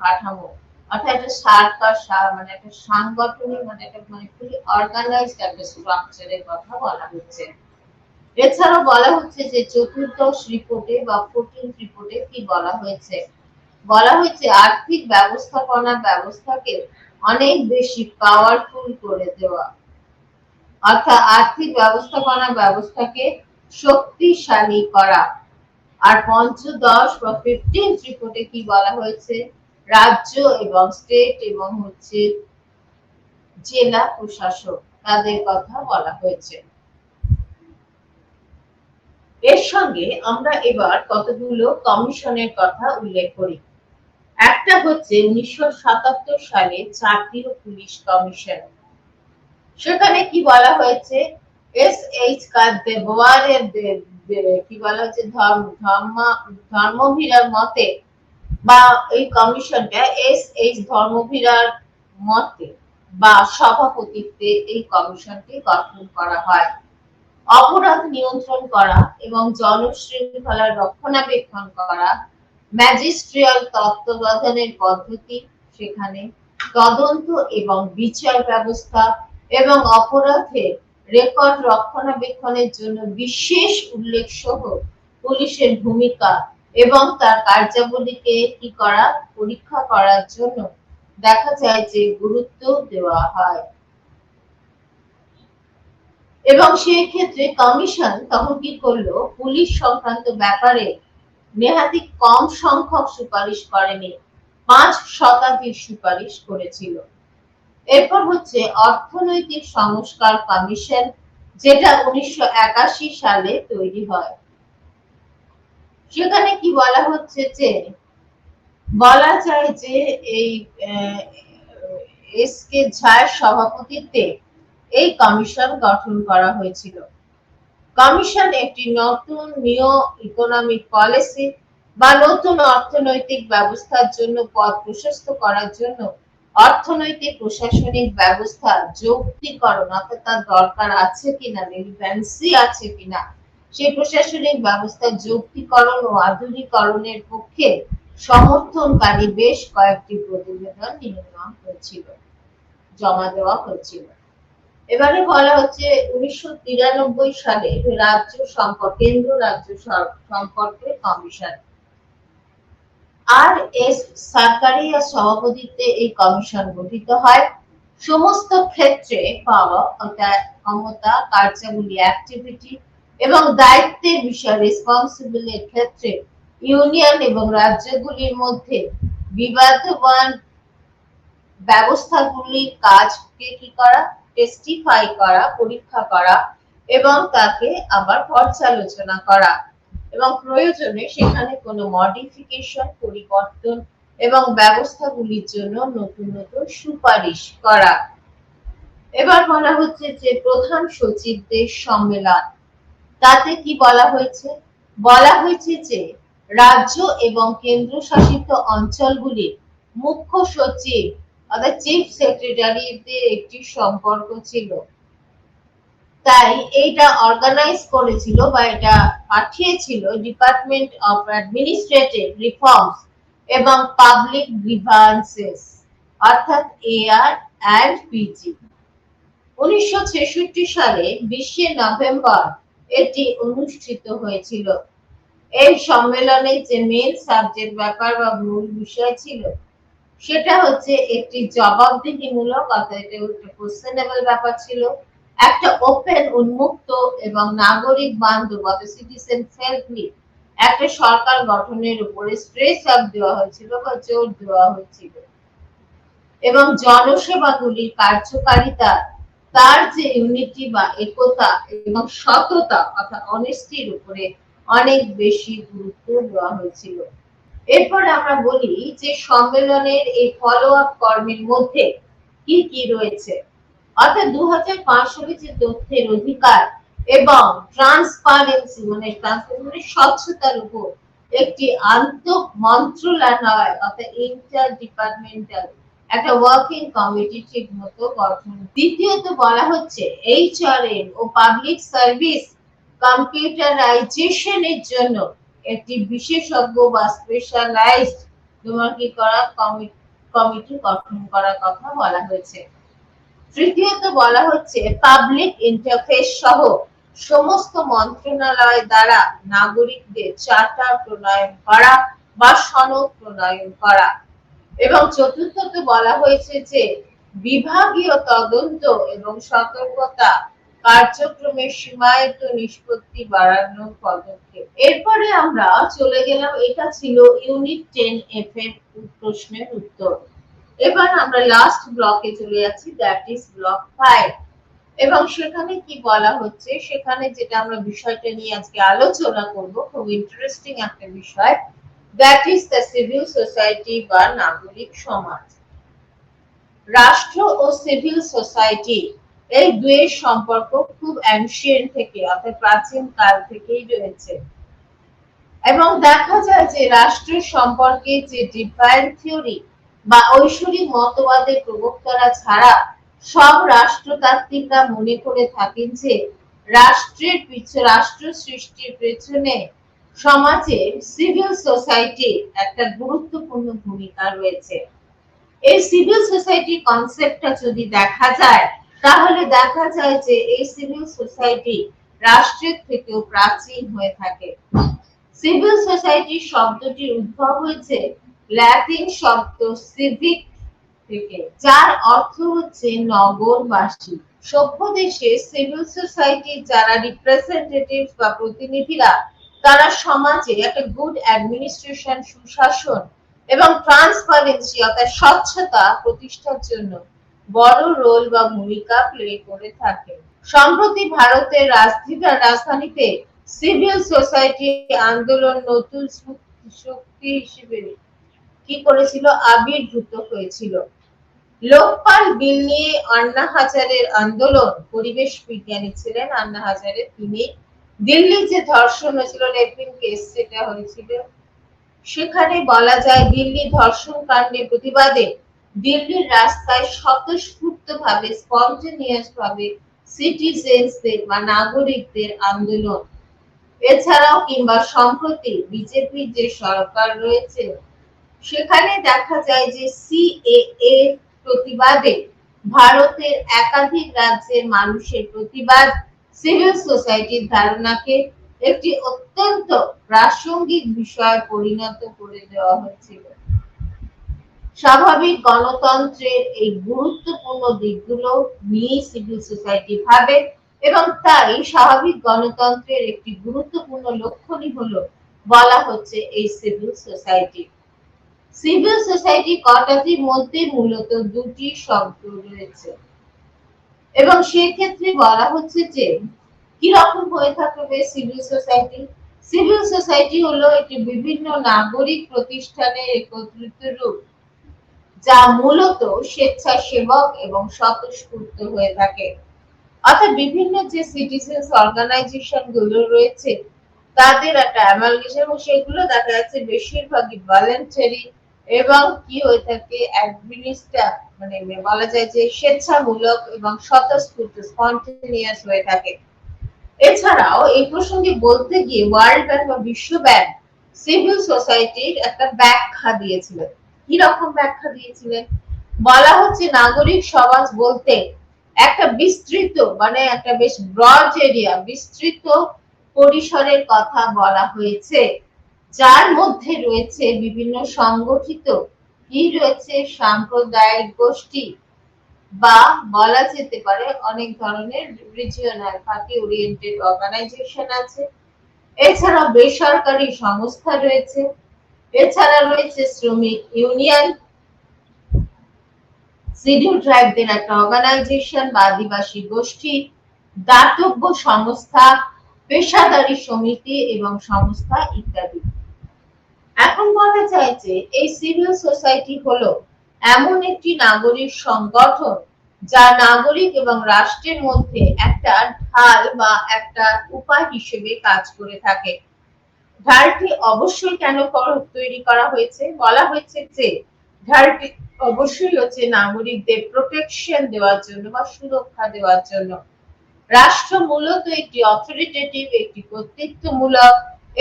কাঠামো, অর্থাৎ একটা সরকার মানে একটা সাংগঠনিক, মানে একটা মানে খুবই অর্গানাইজড একটা স্ট্রাকচারের কথা বলা হচ্ছে। এছাড়াও বলা হচ্ছে যে চতুর্দশ রিপোর্টে বা 14 রিপোর্টে কি বলা হয়েছে? বলা হয়েছে আর্থিক ব্যবস্থাপনা ব্যবস্থাকে অনেক বেশি পাওয়ারফুল করে দেওয়া, অর্থাৎ আর্থিক ব্যবস্থাপনা ব্যবস্থাকে শক্তিশালী করা। আর পঞ্চদশ বা 15 রিপোর্টে কি বলা হয়েছে? রাজ্য এবং স্টেট এবং হচ্ছে জেলা প্রশাসক, তাদের কথা বলা হয়েছে। এর সঙ্গে আমরা এবার কতগুলো কমিশনের কথা উল্লেখ করি। একটা হচ্ছে 1977 সালে জাতীয় পুলিশ কমিশন। সেখানে কি বলা হয়েছে? এস.এইচ. কাদেওয়ারের কি বলা হচ্ছে? ধর্মভীরার মতে, বা এই কমিশনটা এস.এইচ. ধর্মভীরার মতে বা সভাপতিত্বে এই কমিশনটি গঠন করা হয়। অপরাধ নিয়ন্ত্রণ করা এবং জনশৃঙ্খলা রক্ষণাবেক্ষণ করা, ম্যাজিস্ট্রিয়াল তত্ত্বাবধানের পদ্ধতি, সেখানে তদন্ত এবং বিচার ব্যবস্থা এবং অপরাধের রেকর্ড রক্ষণাবেক্ষণের জন্য বিশেষ উল্লেখ সহ পুলিশের ভূমিকা এবং তার কার্যাবলীকে কি করা পরীক্ষা করার জন্য দেখা যায় যে গুরুত্ব দেওয়া হয়। এবং সেই ক্ষেত্রে কমিশন তখন কি করলো, পুলিশ সংক্রান্ত ব্যাপারে নেহাতি কম সংখ্যক সুপারিশ করেনি, 5 শতাধিক সুপারিশ করেছিল। এরপর হচ্ছে অর্থনৈতিক সংস্কার কমিশন, যেটা 1981 সালে তৈরি হয়। সেখানে কি বলা হচ্ছে যে, বলা যায় যে এই এস কে ঝা'র সভাপতিত্বে এই কমিশন গঠন করা হয়েছিল। কমিশন একটি নতুন নিও ইকোনমিক পলিসি বা নতুন অর্থনৈতিক ব্যবস্থার জন্য পথ প্রশস্ত করার জন্য অর্থনৈতিক প্রশাসনিক ব্যবস্থা যৌক্তিকরণ, অর্থাৎ তার দরকার আছে কিনা, রেলিভেন্সি আছে কিনা, সেই প্রশাসনিক ব্যবস্থার যৌক্তিকরণ ও আধুনিকরণের পক্ষে সমর্থনকারী বেশ কয়েকটি প্রতিবেদন নিয়ে নেওয়া হয়েছিল, জমা দেওয়া হয়েছিল। এবারে বলা হচ্ছে 1993 সালে রাজ্য সম্পর্ক, কেন্দ্র রাজ্য সম্পর্কে কমিশন। আর এস সাকারিয়া সভাপতিত্বে এই কমিশন গঠিত হয়। সমস্ত ক্ষেত্রে পাওয়া ক্ষমতা, কার্যাবলী, অ্যাক্টিভিটি এবং দায়িত্বের বিষয়, রেসপন্সিবিলিটির ক্ষেত্রে ইউনিয়ন এবং রাজ্যগুলির মধ্যে বিবাদমান ব্যবস্থাগুলির কাজকে কি করা, টেস্টিফাই করা, পরীক্ষা করা এবং তাকে আবার পর্যালোচনা করা এবং প্রয়োজনে সেখানে কোনো মডিফিকেশন, পরিবর্তন এবং ব্যবস্থাগুলির জন্য নতুন নতুন সুপারিশ করা। এবার বলা হচ্ছে যে প্রধান সচিবদের সম্মেলন, তাতে কি বলা হয়েছে? বলা হয়েছে যে রাজ্য এবং কেন্দ্রশাসিত অঞ্চলগুলির মুখ্য সচিব অর্থাৎ চিফ সেক্রেটারিদের একটি সম্পর্ক ছিল। তাই এইটা অর্গানাইজ করেছিল বা এটা পাঠিয়েছিল ডিপার্টমেন্ট অফ অ্যাডমিনিস্ট্রেটিভ রিফর্মস এবং পাবলিক গ্রিভান্সেস অর্থাৎ এআর অ্যান্ড পিজি। 1966 সালে 20 নভেম্বর এটি অনুষ্ঠিত হয়েছিল। এই সম্মেলনে যে মেন সাবজেক্ট ব্যাপার বা মূল বিষয় ছিল, সেটা হচ্ছে একটি জবাবদিহিমূলক, অর্থাৎ এটা একটা কোশ্চেনেবল ব্যাপার ছিল, একটা ওপেন, উন্মুক্ত এবং নাগরিক বান্ধব অর্থাৎ সিটিজেন ফ্রেন্ডলি একটা সরকার গঠনের উপরে স্ট্রেস আপ দেওয়া হয়েছিল বা জোর দেওয়া হয়েছিল এবং জনসেবাগুলির কার্যকারিতা, তার যে ইউনিটি বা একতা এবং সততা অর্থাৎ অনেস্টির উপরে অনেক বেশি গুরুত্ব দেওয়া হয়েছিল। এরপর আমরা বলি যে সম্মেলনের এই ফলো আপ কর্মের মধ্যে কি কি রয়েছে, অর্থাৎ 2005 সালে যে তথ্যের অধিকার এবং ট্রান্সপারেন্সি মানে স্বচ্ছতার উপর একটি আন্তঃ মন্ত্রণালয় অর্থাৎ ইন্টার ডিপার্টমেন্টাল একটা ওয়ার্কিং কমিটি ঠিক মতো গঠন। দ্বিতীয়ত বলা হচ্ছে এইচআরএম ও পাবলিক সার্ভিস কম্পিউটারাইজেশনের জন্য একটি বিশেষজ্ঞ বা স্পেশালাইজড তোমার কি করা কমিটি গঠন করার কথা বলা হয়েছে। তৃতীয়ত বলা হচ্ছে পাবলিক ইন্টারফেস সহ সমস্ত মন্ত্রণালয় দ্বারা নাগরিকদের চার্টার প্রণয়ন করা বা সনদ প্রণয়ন করা। এবং চতুর্থত বলা হয়েছে যে বিভাগীয় তদন্ত এবং সতর্কতা কার্যক্রমের সীমায়িত নিষ্পত্তি বাড়ানোর পদক্ষেপ। এরপরে আমরা চলে গেলাম, এটা ছিল ইউনিট 10F এর প্রশ্নের উত্তর। এবার আমরা লাস্ট ব্লকে চলে যাচ্ছি, দ্যাট ইজ ব্লক 5। এবং সেখানে কি বলা হচ্ছে, সেখানে যেটা আমরা বিষয়টা নিয়ে আজকে আলোচনা করব, খুব ইন্টারেস্টিং একটা বিষয়, that is the civil society বা নাগরিক সমাজ। রাষ্ট্র ও সিভিল সোসাইটি এই দুয়ের সম্পর্ক খুব অ্যানশিয়েন্ট থেকে অর্থাৎ প্রাচীন কাল থেকেই রয়েছে এবং দেখা যায় যে রাষ্ট্রের সম্পর্কে যে ডিফাইন থিওরি বা ঐশ্বরিক মতবাদের প্রবক্তারা ছাড়া সব রাষ্ট্রতাত্ত্বিকরা মনে করে থাকেন যে রাষ্ট্র সৃষ্টির পেছনে সমাজে সিভিল সোসাইটির একটা গুরুত্বপূর্ণ ভূমিকা রয়েছে। এই সিভিল সোসাইটি কনসেপ্টটা যদি দেখা যায়, তাহলে দেখা যায় যে এই সিভিল সোসাইটি রাষ্ট্রের থেকেও প্রাচীন হয়ে থাকে। সিভিল সোসাইটি শব্দটির উদ্ভব হয়েছে ল্যাটিন শব্দ সিভিক থেকে, যার অর্থ হচ্ছে নগরবাসী। সভ্য দেশে সিভিল সোসাইটি যারা রিপ্রেজেন্টেটিভ বা প্রতিনিধিরা, তারা সমাজে একটা গুড অ্যাডমিনিস্ট্রেশন, সুশাসন এবং ট্রান্সপারেন্সি অর্থাৎ স্বচ্ছতা প্রতিষ্ঠার জন্য বড় রোল বা ভূমিকা প্লে করে থাকে। সম্প্রতি ভারতের রাজধানীতে সিভিল সোসাইটি আন্দোলন নতুন শক্তি হিসেবে কি করেছিল, আবির্ভূত হয়েছিল। লোকপাল বিল নিয়ে আন্না হাজারের আন্দোলন, পরিবেশ বিজ্ঞানী ছিলেন আন্না হাজারে। তিনি দিল্লি যে ধর্ষণ হয়েছিল, রেপিং কেস যেটা হয়েছিল, সেখানে বলা যায় দিল্লি ধর্ষণ কাণ্ডের প্রতিবাদে দিল্লির রাস্তায় স্বতঃস্ফূর্তভাবে স্পন্টেনিয়াস ভাবে সিটিজেন্সদের বা নাগরিকদের আন্দোলন। এছাড়াও কিংবা সম্প্রতি বিজেপির যে সরকার রয়েছে, সেখানে দেখা যায় যে সিএএ প্রতিবাদে ভারতের একাধিক রাজ্যের মানুষের প্রতিবাদ সিভিল সোসাইটির ধারণাকে একটি অত্যন্ত প্রাসঙ্গিক বিষয়ে পরিণত করে দেওয়া হয়েছিল। স্বাভাবিক গণতন্ত্রের এই গুরুত্বপূর্ণ দিকগুলো নিয়ে সিভিল সোসাইটি ভাবে, এবং তাই স্বাভাবিক গণতন্ত্রের একটি গুরুত্বপূর্ণ লক্ষণই হলো বলা হচ্ছে এই সিভিল সোসাইটি। সিভিল সোসাইটি কথাটির মধ্যে মূলত দুটি শব্দ রয়েছে, এবং সেক্ষেত্রে বলা হচ্ছে যে কিরকম হয়ে থাকবে সিভিল সোসাইটি। সিভিল সোসাইটি হলো একটি বিভিন্ন নাগরিক প্রতিষ্ঠানের একত্রিত রূপ, যা মূলত স্বেচ্ছাসেবক এবং স্বতঃস্ফূর্ত হয়ে থাকে। অর্থাৎ বিভিন্ন যে সিটিজেন্স অর্গানাইজেশন গুলো রয়েছে, তাদের একটা অ্যামালগেশন, এবং সেগুলো দেখা যাচ্ছে বেশিরভাগই ভলান্টারি এবং কি হয়ে থাকে, অ্যাডমিনিস্ট্রেট মানে বলা যায় যে স্বেচ্ছামূলক এবং স্বতঃস্ফূর্ত স্পন্টেনিয়াস হয়ে থাকে। এছাড়াও এই প্রসঙ্গে বলতে গিয়ে ওয়ার্ল্ড ব্যাংক বা বিশ্ব ব্যাংক সিভিল সোসাইটির একটা ব্যাখ্যা দিয়েছিলেন। কি রকম ব্যাখ্যা দিয়েছিলেন? বলা হচ্ছে নাগরিক সমাজ বলতে একটা বিস্তৃত মানে একটা বেশ ব্রড এরিয়া, বিস্তৃত পরিসরের কথা বলা হয়েছে, যার মধ্যে রয়েছে বিভিন্ন সংগঠিত কি রয়েছে, সাম্প্রদায়িক গোষ্ঠী, বা বলা যেতে পারে অনেক ধরনের রিজিওনাল পার্টি ওরিয়েন্টেড অর্গানাইজেশন আছে। এছাড়া বেসরকারি সংস্থা রয়েছে, এছাড়া রয়েছে শ্রমিক ইউনিয়ন, শিডিউল ট্রাইবদের একটা অর্গানাইজেশন বা আদিবাসী গোষ্ঠী, দাতব্য সংস্থা, পেশাদারী সমিতি এবং সংস্থা ইত্যাদি। এখন বলা যায় যে এই সিভিল সোসাইটি হলো এমন একটি নাগরিক সংগঠন যা নাগরিক এবং রাষ্ট্রের মধ্যে একটা ঢাল বা একটা উপায় হিসেবে কাজ করে থাকে। ঢালটি অবশ্যই কেন তৈরি করা হয়েছে? বলা হয়েছে যে ঢালটি অবশ্যই হচ্ছে নাগরিকদের প্রোটেকশন দেওয়ার জন্য বা সুরক্ষা দেওয়ার জন্য। রাষ্ট্র মূলত একটি অথরিটেটিভ, একটি কর্তৃত্বমূলক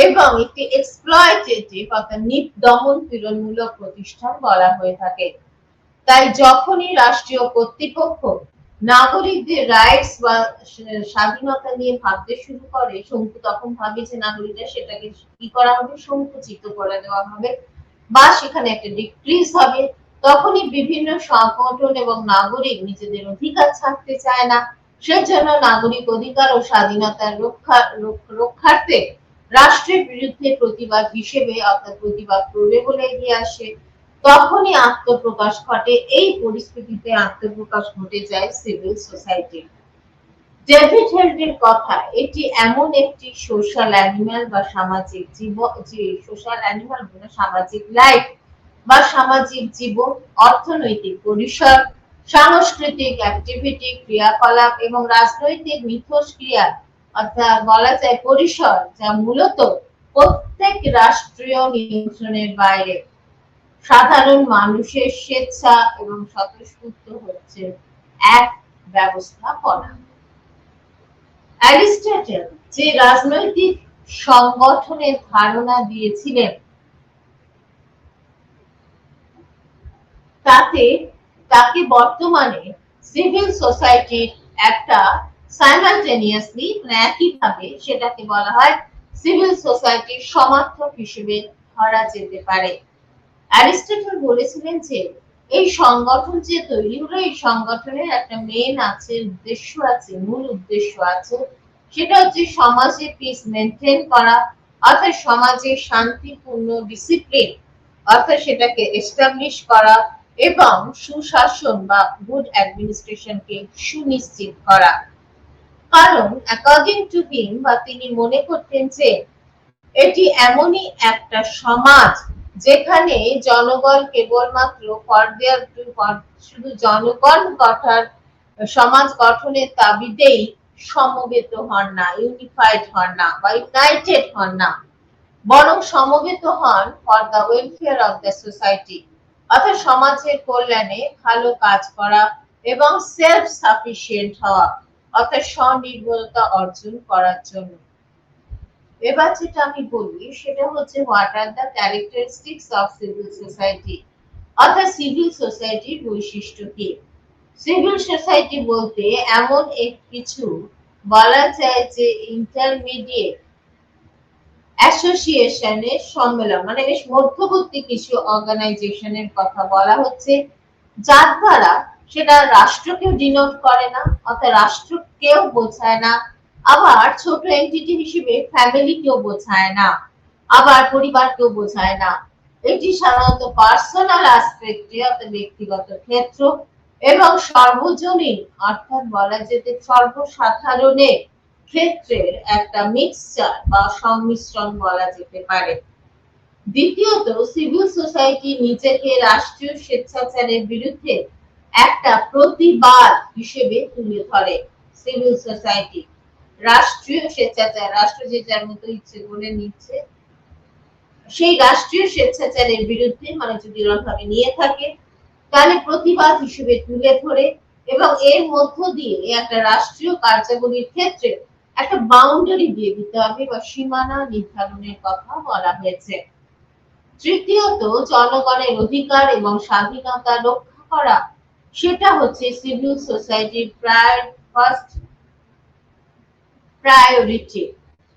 এবং একটি এক্সপ্লয়টেটিভ অর্থাৎ দমন পীড়নমূলক প্রতিষ্ঠান বলা হয়ে থাকে। তাই যখনই রাষ্ট্রীয় কর্তৃপক্ষ নাগরিকদের রাইটস বা স্বাধীনতা নিয়ে ভাবতে শুরু করে, তখন ভাবে যে নাগরিকরা সেটাকে কি করা হবে, সংকুচিত করে দেওয়া হবে বা সেখানে একটা ডিক্রিজ হবে, তখনই বিভিন্ন সংগঠন এবং নাগরিক নিজেদের অধিকার ছাড়তে চায় না। সেজন্য নাগরিক অধিকার ও স্বাধীনতার রক্ষার্থে রাষ্ট্রের বিরুদ্ধে প্রতিবাদ হিসেবে অর্থাৎ প্রতিবাদ করবে বলে এগিয়ে আসে। তখনই আত্মপ্রকাশ ঘটে, এই পরিস্থিতিতে আত্মপ্রকাশ ঘটে যায় সিভিল সোসাইটি। ডেভিড হেলডের কথা, এটি এমন একটি সোশ্যাল অ্যানিমাল বা সামাজিক জীবন, যে সোশ্যাল অ্যানিমাল মানে সামাজিক লাইফ বা সামাজিক জীবন, অর্থনৈতিক পরিসর, সাংস্কৃতিক অ্যাক্টিভিটি ক্রিয়াকলাপ এবং রাজনৈতিক মিথস্ক্রিয়া অর্থাৎ বলা যায় পরিসর, যা মূলত প্রত্যেক রাষ্ট্রীয় নিয়ন্ত্রণের বাইরে। সাধারণ মানুষের স্বেচ্ছা এবং স্বতঃস্ফূর্ত হচ্ছে এক ব্যবস্থাপনা। অ্যারিস্টটল যে রাজনৈতিক সংগঠনের ধারণা দিয়েছিলেন। তাতে তাকে বর্তমানে সিভিল সোসাইটির একটা সাইমালটেনিয়াসলি একইভাবে সেটাকে বলা হয় সিভিল সোসাইটির সমার্থক হিসেবে ধরা যেতে পারে। অ্যারিস্টটল বলেছিলেন যে এই সংগঠন যে তৈরি হলো, এই সংগঠনের একটা মেন আছে, উদ্দেশ্য আছে, মূল উদ্দেশ্য আছে, সেটা হচ্ছে সমাজে পিস মেনটেন করা, অর্থাৎ সমাজে শান্তিপূর্ণ ডিসিপ্লিন অর্থাৎ সেটাকে এস্টাবলিশ করা এবং সুশাসন বা গুড অ্যাডমিনিস্ট্রেশনকে সুনিশ্চিত করা। কারণ অ্যাকর্ডিং টু হিম বা তিনি মনে করতেন যে এটি এমনই একটা সমাজ যেখানে জনগণ কেবলমাত্র শুধু জনগণ সমাজ গঠনের তাগিদেই সমবেত হন না, ইউনিফাইড হন না বা ইউনাইটেড হন না, বরং সমবেত হন for the welfare of the society, অর্থাৎ সমাজের কল্যাণে ভালো কাজ করা এবং সেলফ সাফিসিয়েন্ট হওয়া অর্থাৎ স্বনির্ভরতা অর্জন করার জন্য। এবার যেটা আমি বলি সেটা হচ্ছে what are the characteristics of civil society, অর্থাৎ সিভিল সোসাইটির বৈশিষ্ট্য কি। সিভিল সোসাইটি বলতে এমন কিছু বলা যায় যে ইন্টারমিডিয়েট অ্যাসোসিয়েশনের সম্মেলন, মানে বেশ মধ্যবর্তী কিছু অর্গানাইজেশনের কথা বলা হচ্ছে, যার দ্বারা সেটা রাষ্ট্রকেও ডিনোট করে না, অর্থাৎ রাষ্ট্রকেও বোঝায় না, আবার ছোট এন্টিটি হিসেবে ফ্যামিলিকেও বোঝায় না, আবার পরিবারকেও বোঝায় না। এটি সাধারণত পার্সোনাল অ্যাসপেক্টে অর্থাৎ ব্যক্তিগত ক্ষেত্র এবং সর্বজনীন অর্থাৎ বলা যেতে সর্বসাধারণের ক্ষেত্রের একটা মিক্সচার বা সংমিশ্রণ বলা যেতে পারে। দ্বিতীয়ত, সিভিল সোসাইটি নিজেকে রাষ্ট্রীয় স্বেচ্ছাচারের বিরুদ্ধে একটা প্রতিবাদ হিসেবে তুলে ধরে। সিভিল সোসাইটি রাষ্ট্রীয় স্বেচ্ছাচার, রাষ্ট্র যে যার মতো ইচ্ছে করে নিচ্ছে, সেই রাষ্ট্রীয় স্বেচ্ছাচারের বিরুদ্ধে মানে যদি এরকমভাবে নিয়ে থাকে তাহলে প্রতিবাদ হিসেবে তুলে ধরে এবং এর মধ্য দিয়ে একটা রাষ্ট্রীয় কার্যাবলীর ক্ষেত্রে একটা বাউন্ডারি দিয়ে দিতে হবে বা সীমানা নির্ধারণের কথা বলা হয়েছে। তৃতীয়ত, জনগণের অধিকার এবং স্বাধীনতা রক্ষা করা, সেটা হচ্ছে সিভিল সোসাইটির ফার্স্ট প্রায়োরিটি,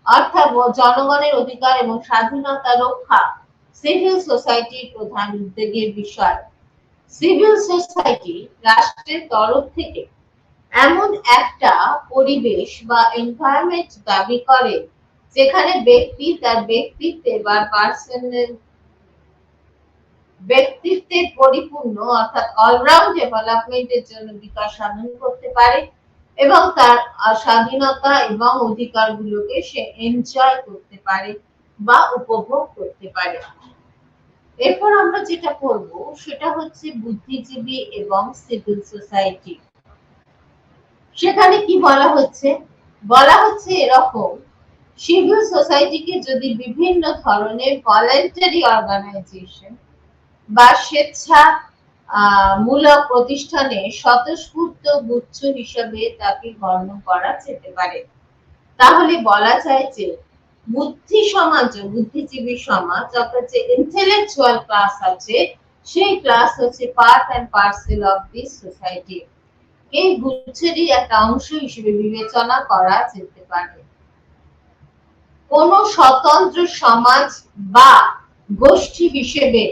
অর্থাৎ জনগণের অধিকার এবং স্বাধীনতা রক্ষা সিভিল সোসাইটির প্রধান উদ্বেগের বিষয়। সিভিল সোসাইটি রাষ্ট্রের তরফ থেকে এমন একটা পরিবেশ বা এনভায়রনমেন্ট দাবি করে যেখানে ব্যক্তি তার ব্যক্তিত্বের পরিপূর্ণ অর্থাৎ অলরাউন্ড ডেভেলপমেন্টের জন্য বিকাশ সাধন করতে পারে এবং তার স্বাধীনতা এবং অধিকারগুলোকে সে এনজয় করতে পারে বা উপভোগ করতে পারে। এরপর আমরা যেটা করব সেটা হচ্ছে বুদ্ধিজীবী এবং সিভিল সোসাইটি। সেখানে কি বলা হচ্ছে? বলা হচ্ছে এরকম, সিভিল সোসাইটিকে যদি বিভিন্ন ধরনের ভলান্টারি অর্গানাইজেশন বা স্বেচ্ছা মূলক প্রতিষ্ঠানে স্বতঃস্ফূর্ত গুচ্ছ হিসেবে তাকে গণ্য করা যেতে পারে। তাহলে বলা যায় যে বুদ্ধিজীবী সমাজ অর্থাৎ যে ইন্টেলেকচুয়াল ক্লাস আছে সেই ক্লাস হচ্ছে part and parcel of this society. এই গুচ্ছেরই একটা অংশ হিসেবে বিবেচনা করা যেতে পারে। কোন স্বতন্ত্র সমাজ বা গোষ্ঠী হিসেবে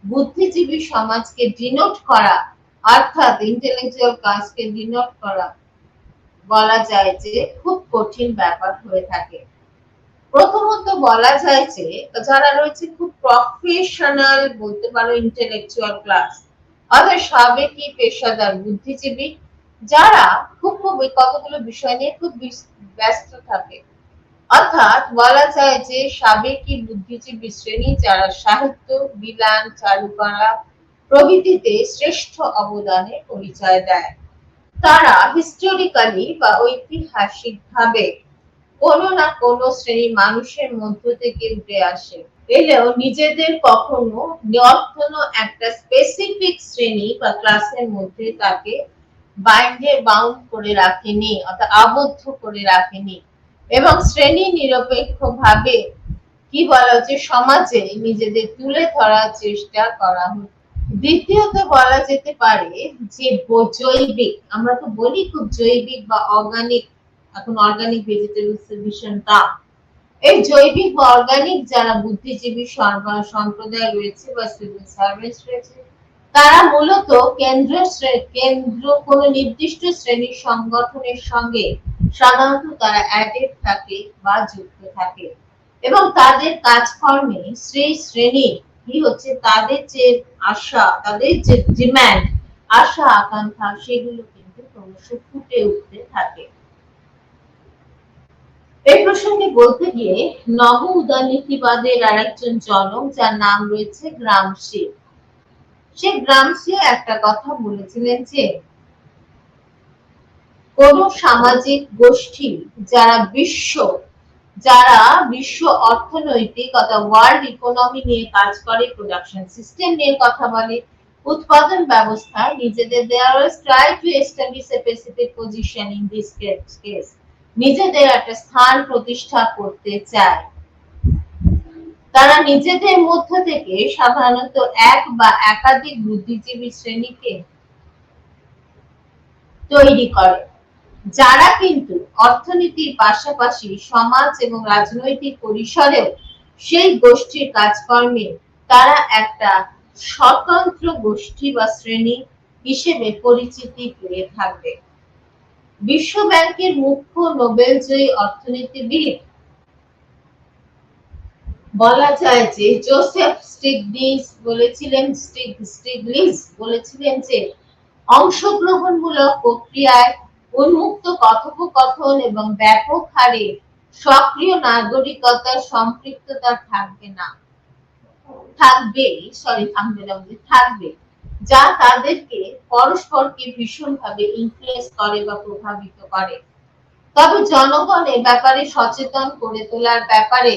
বুদ্ধিজীবী সমাজকে ডিনোট করা অর্থাৎ ইন্টেলেকচুয়াল ক্লাসকে ডিনোট করা বলা যায় যে খুব কঠিন ব্যাপার হয়ে থাকে। প্রথমত বলা যায় যে যারা রয়েছে খুব প্রফেশনাল বলতে পারো ইন্টেলেকচুয়াল ক্লাস অর্থাৎ সাবেকি পেশাদার বুদ্ধিজীবী যারা খুব কতগুলো বিষয় নিয়ে খুব ব্যস্ত থাকে, অর্থাৎ বলা যায় যে সাবেকি বুদ্ধিজীবী শ্রেণী যারা সাহিত্য, বিলান, চারুকলা প্রভৃতিতে শ্রেষ্ঠ অবদানের পরিচয় দেয়। তারা হিস্টোরিক্যালি বা ঐতিহাসিকভাবে কোনো না কোনো শ্রেণীর মানুষের মধ্য থেকে উঠে আসে, এলেও নিজেদের কখনো একটা স্পেসিফিক শ্রেণী বা ক্লাসের মধ্যে তাকে বাউন্ড করে রাখেনি অর্থাৎ আবদ্ধ করে রাখেনি এবং শ্রেণী নিরপেক্ষভাবে কি বলা হচ্ছে সমাজে নিজেদের তুলে ধরার চেষ্টা করা হচ্ছে। দ্বিতীয়ত বলা যেতে পারে যে জৈবিক, আমরা তো বলি খুব জৈবিক বা অর্গানিক, এখন অর্গানিক ভেজিটেবলস এর ভীষণ দাম। এই জৈবিক বা অর্গানিক যারা বুদ্ধিজীবী সম্প্রদায় রয়েছে বা সিভিল সার্ভিস রয়েছে, তারা মূলত কেন্দ্র কোনো নির্দিষ্ট শ্রেণীর সংগঠনের সঙ্গে সাধারণত তারা অ্যাডেড থাকে বা যুক্ত থাকে এবং তাদের কাজকর্মে সেই শ্রেণীর কি হচ্ছে তাদের যে আশা, তাদের যে ডিমান্ড, আশা আকাঙ্ক্ষা, সেগুলো কিন্তু ক্রমশ ফুটে উঠতে থাকে। এই প্রসঙ্গে বলতে গিয়ে নব উদারনীতিবাদের আরেকজন জনক যার নাম রয়েছে গ্রামসি। সে গ্রামসিও একটা কথা বলেছিলেন যে কোন সামাজিক গোষ্ঠী যারা বিশ্ব অর্থনৈতিক অর্থাৎ ওয়ার্ল্ড ইকোনমি নিয়ে কাজ করে, প্রোডাকশন সিস্টেম নিয়ে কথা বলে, উৎপাদন ব্যবস্থায় নিজেদের try to establish a specific position in this case, নিজেদের একটা স্থান প্রতিষ্ঠা করতে চায়। তারা নিজেদের মধ্য থেকে সাধারণত এক বা একাধিক বুদ্ধিজীবী শ্রেণীকে তৈরি করে, যারা কিন্তু অর্থনীতির পাশাপাশি সমাজ এবং রাজনৈতিক পরিসরেও সেই গোষ্ঠীর কাজকর্মে তারা একটা স্বতন্ত্র গোষ্ঠী বা শ্রেণী হিসেবে পরিচিতি পেয়ে থাকবে। বিশ্ব ব্যাংকের মুখ্য নোবেলজয়ী অর্থনীতিবিদ বলা যায় যে জোসেফ স্টিগলিটজ বলেছিলেন যে অংশগ্রহণমূলক প্রক্রিয়ায় উন্মুক্ত কথোপকথন এবং ব্যাপক হারে সক্রিয় নাগরিকতার সম্পৃক্ততা থাকবে, যা তাদেরকে পরস্পরকে ভীষণভাবে ইনফ্লুয়েন্স করে বা প্রভাবিত করে। তবে জনগণ এ ব্যাপারে সচেতন করে তোলার ব্যাপারে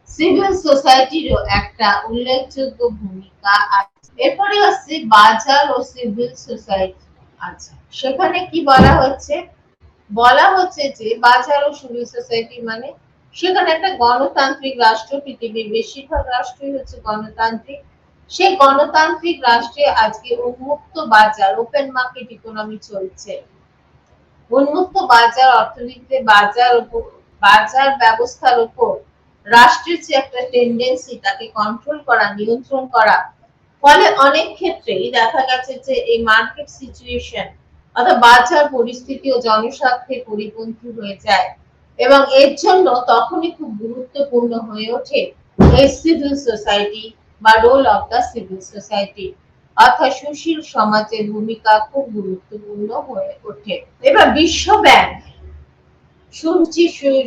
সিভিল সোসাইটিরও একটা উল্লেখযোগ্য ভূমিকা আছে। এরপরে আসছে বাজার ও সিভিল সোসাইটি। আচ্ছা, সেখানে কি বলা হচ্ছে যে বাজার ও সিভিল সোসাইটি মানে সেখানে একটা গণতান্ত্রিক রাষ্ট্র, পৃথিবীর বেশিরভাগ রাষ্ট্রই হচ্ছে গণতান্ত্রিক। সেই গণতান্ত্রিক রাষ্ট্রে আজকে উন্মুক্ত বাজার, ওপেন মার্কেট ইকোনমি চলছে। উন্মুক্ত বাজার অর্থনীতিতে বাজার ব্যবস্থার উপর রাষ্ট্রের যে একটা টেন্ডেন্সি, তাকে কন্ট্রোল করা, নিয়ন্ত্রণ করা, ফলে অনেক ক্ষেত্রেই দেখা গেছে যে এই মার্কেট সিচুয়েশন অর্থাৎ বাজার পরিস্থিতি ও জনস্বার্থে পরিপন্থী হয়ে যায় এবং এর জন্য তখনই খুব গুরুত্বপূর্ণ হয়ে ওঠে এই সিভিল সোসাইটি বা role of the civil society, অর্থাৎ সুশীল সমাজের ভূমিকা খুব গুরুত্বপূর্ণ হয়ে ওঠে। এবার বিশ্ব ব্যাংক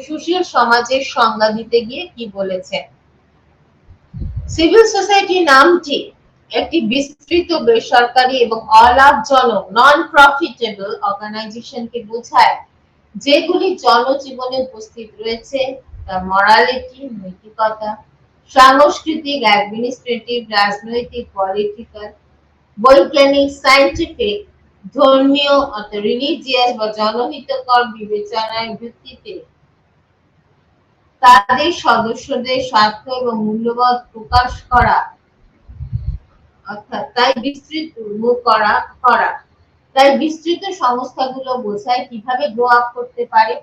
সুশীল সমাজের সংজ্ঞা দিতে গিয়ে কি বলেছেন? সিভিল সোসাইটি নামটি একটি বিস্তৃত বেসরকারি এবং অলাভজনক নন প্রফিটেবল অর্গানাইজেশনকে বোঝায়, যেগুলি জনজীবনে উপস্থিত রয়েছে তার মরালিটি, নৈতিকতা, সাংস্কৃতিক, অ্যাডমিনিস্ট্রেটিভ, রাজনৈতিক, পলিটিক্যাল, বৈজ্ঞানিক, সায়েন্টিফিক, ধর্মীয় অর্থাৎ রিলিজিয়াস বা জনহিতকর বিবেচনার ভিত্তিতে তাদের সদস্যদের স্বার্থ এবং মূল্যবোধ প্রকাশ করা, অর্থাৎ তাই বিস্তৃত সংস্থাগুলো বোঝায় কিভাবে গ্রো আপ করতে পারে।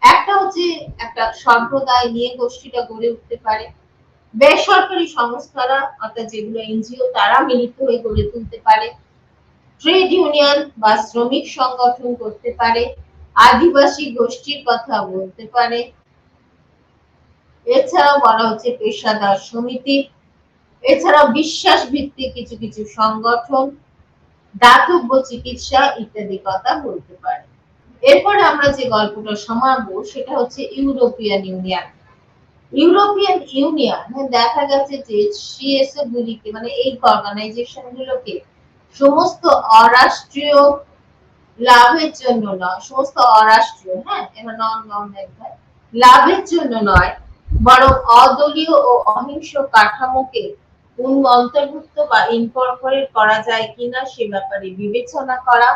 একটা হচ্ছে একটা সম্প্রদায় নিয়ে গোষ্ঠীটা গড়ে উঠতে পারে। বেসরকারি সংস্থারা অর্থাৎ যেগুলো এনজিও, তারা মিলিত হয়ে গড়ে তুলতে পারে। ট্রেড ইউনিয়ন বা শ্রমিক সংগঠন করতে পারে। আদিবাসী গোষ্ঠীর কথা বলতে পারে। এছাড়াও বলা হচ্ছে পেশাদার সমিতি, এছাড়াও বিশ্বাস ভিত্তিক কিছু কিছু সংগঠন, দাতব্য চিকিৎসা ইত্যাদি কথা বলতে পারে। এরপরে আমরা যে গল্পটা শোনাবো সেটা হচ্ছে ইউরোপিয়ান ইউনিয়ন। দেখা গেছে যে সিএসও গুলিকে মানে এই অর্গানাইজেশন গুলোকে সমস্ত অরাষ্ট্রীয় লাভের জন্য নয়, সমস্ত অরাষ্ট্রীয়, এবার লাভের জন্য নয়, বরং অদলীয় ও অহিংস কাঠামোকে অন্তর্ভুক্ত বা ইনকর্পোরেট করা যায় কিনা সে ব্যাপারে বিবেচনা করা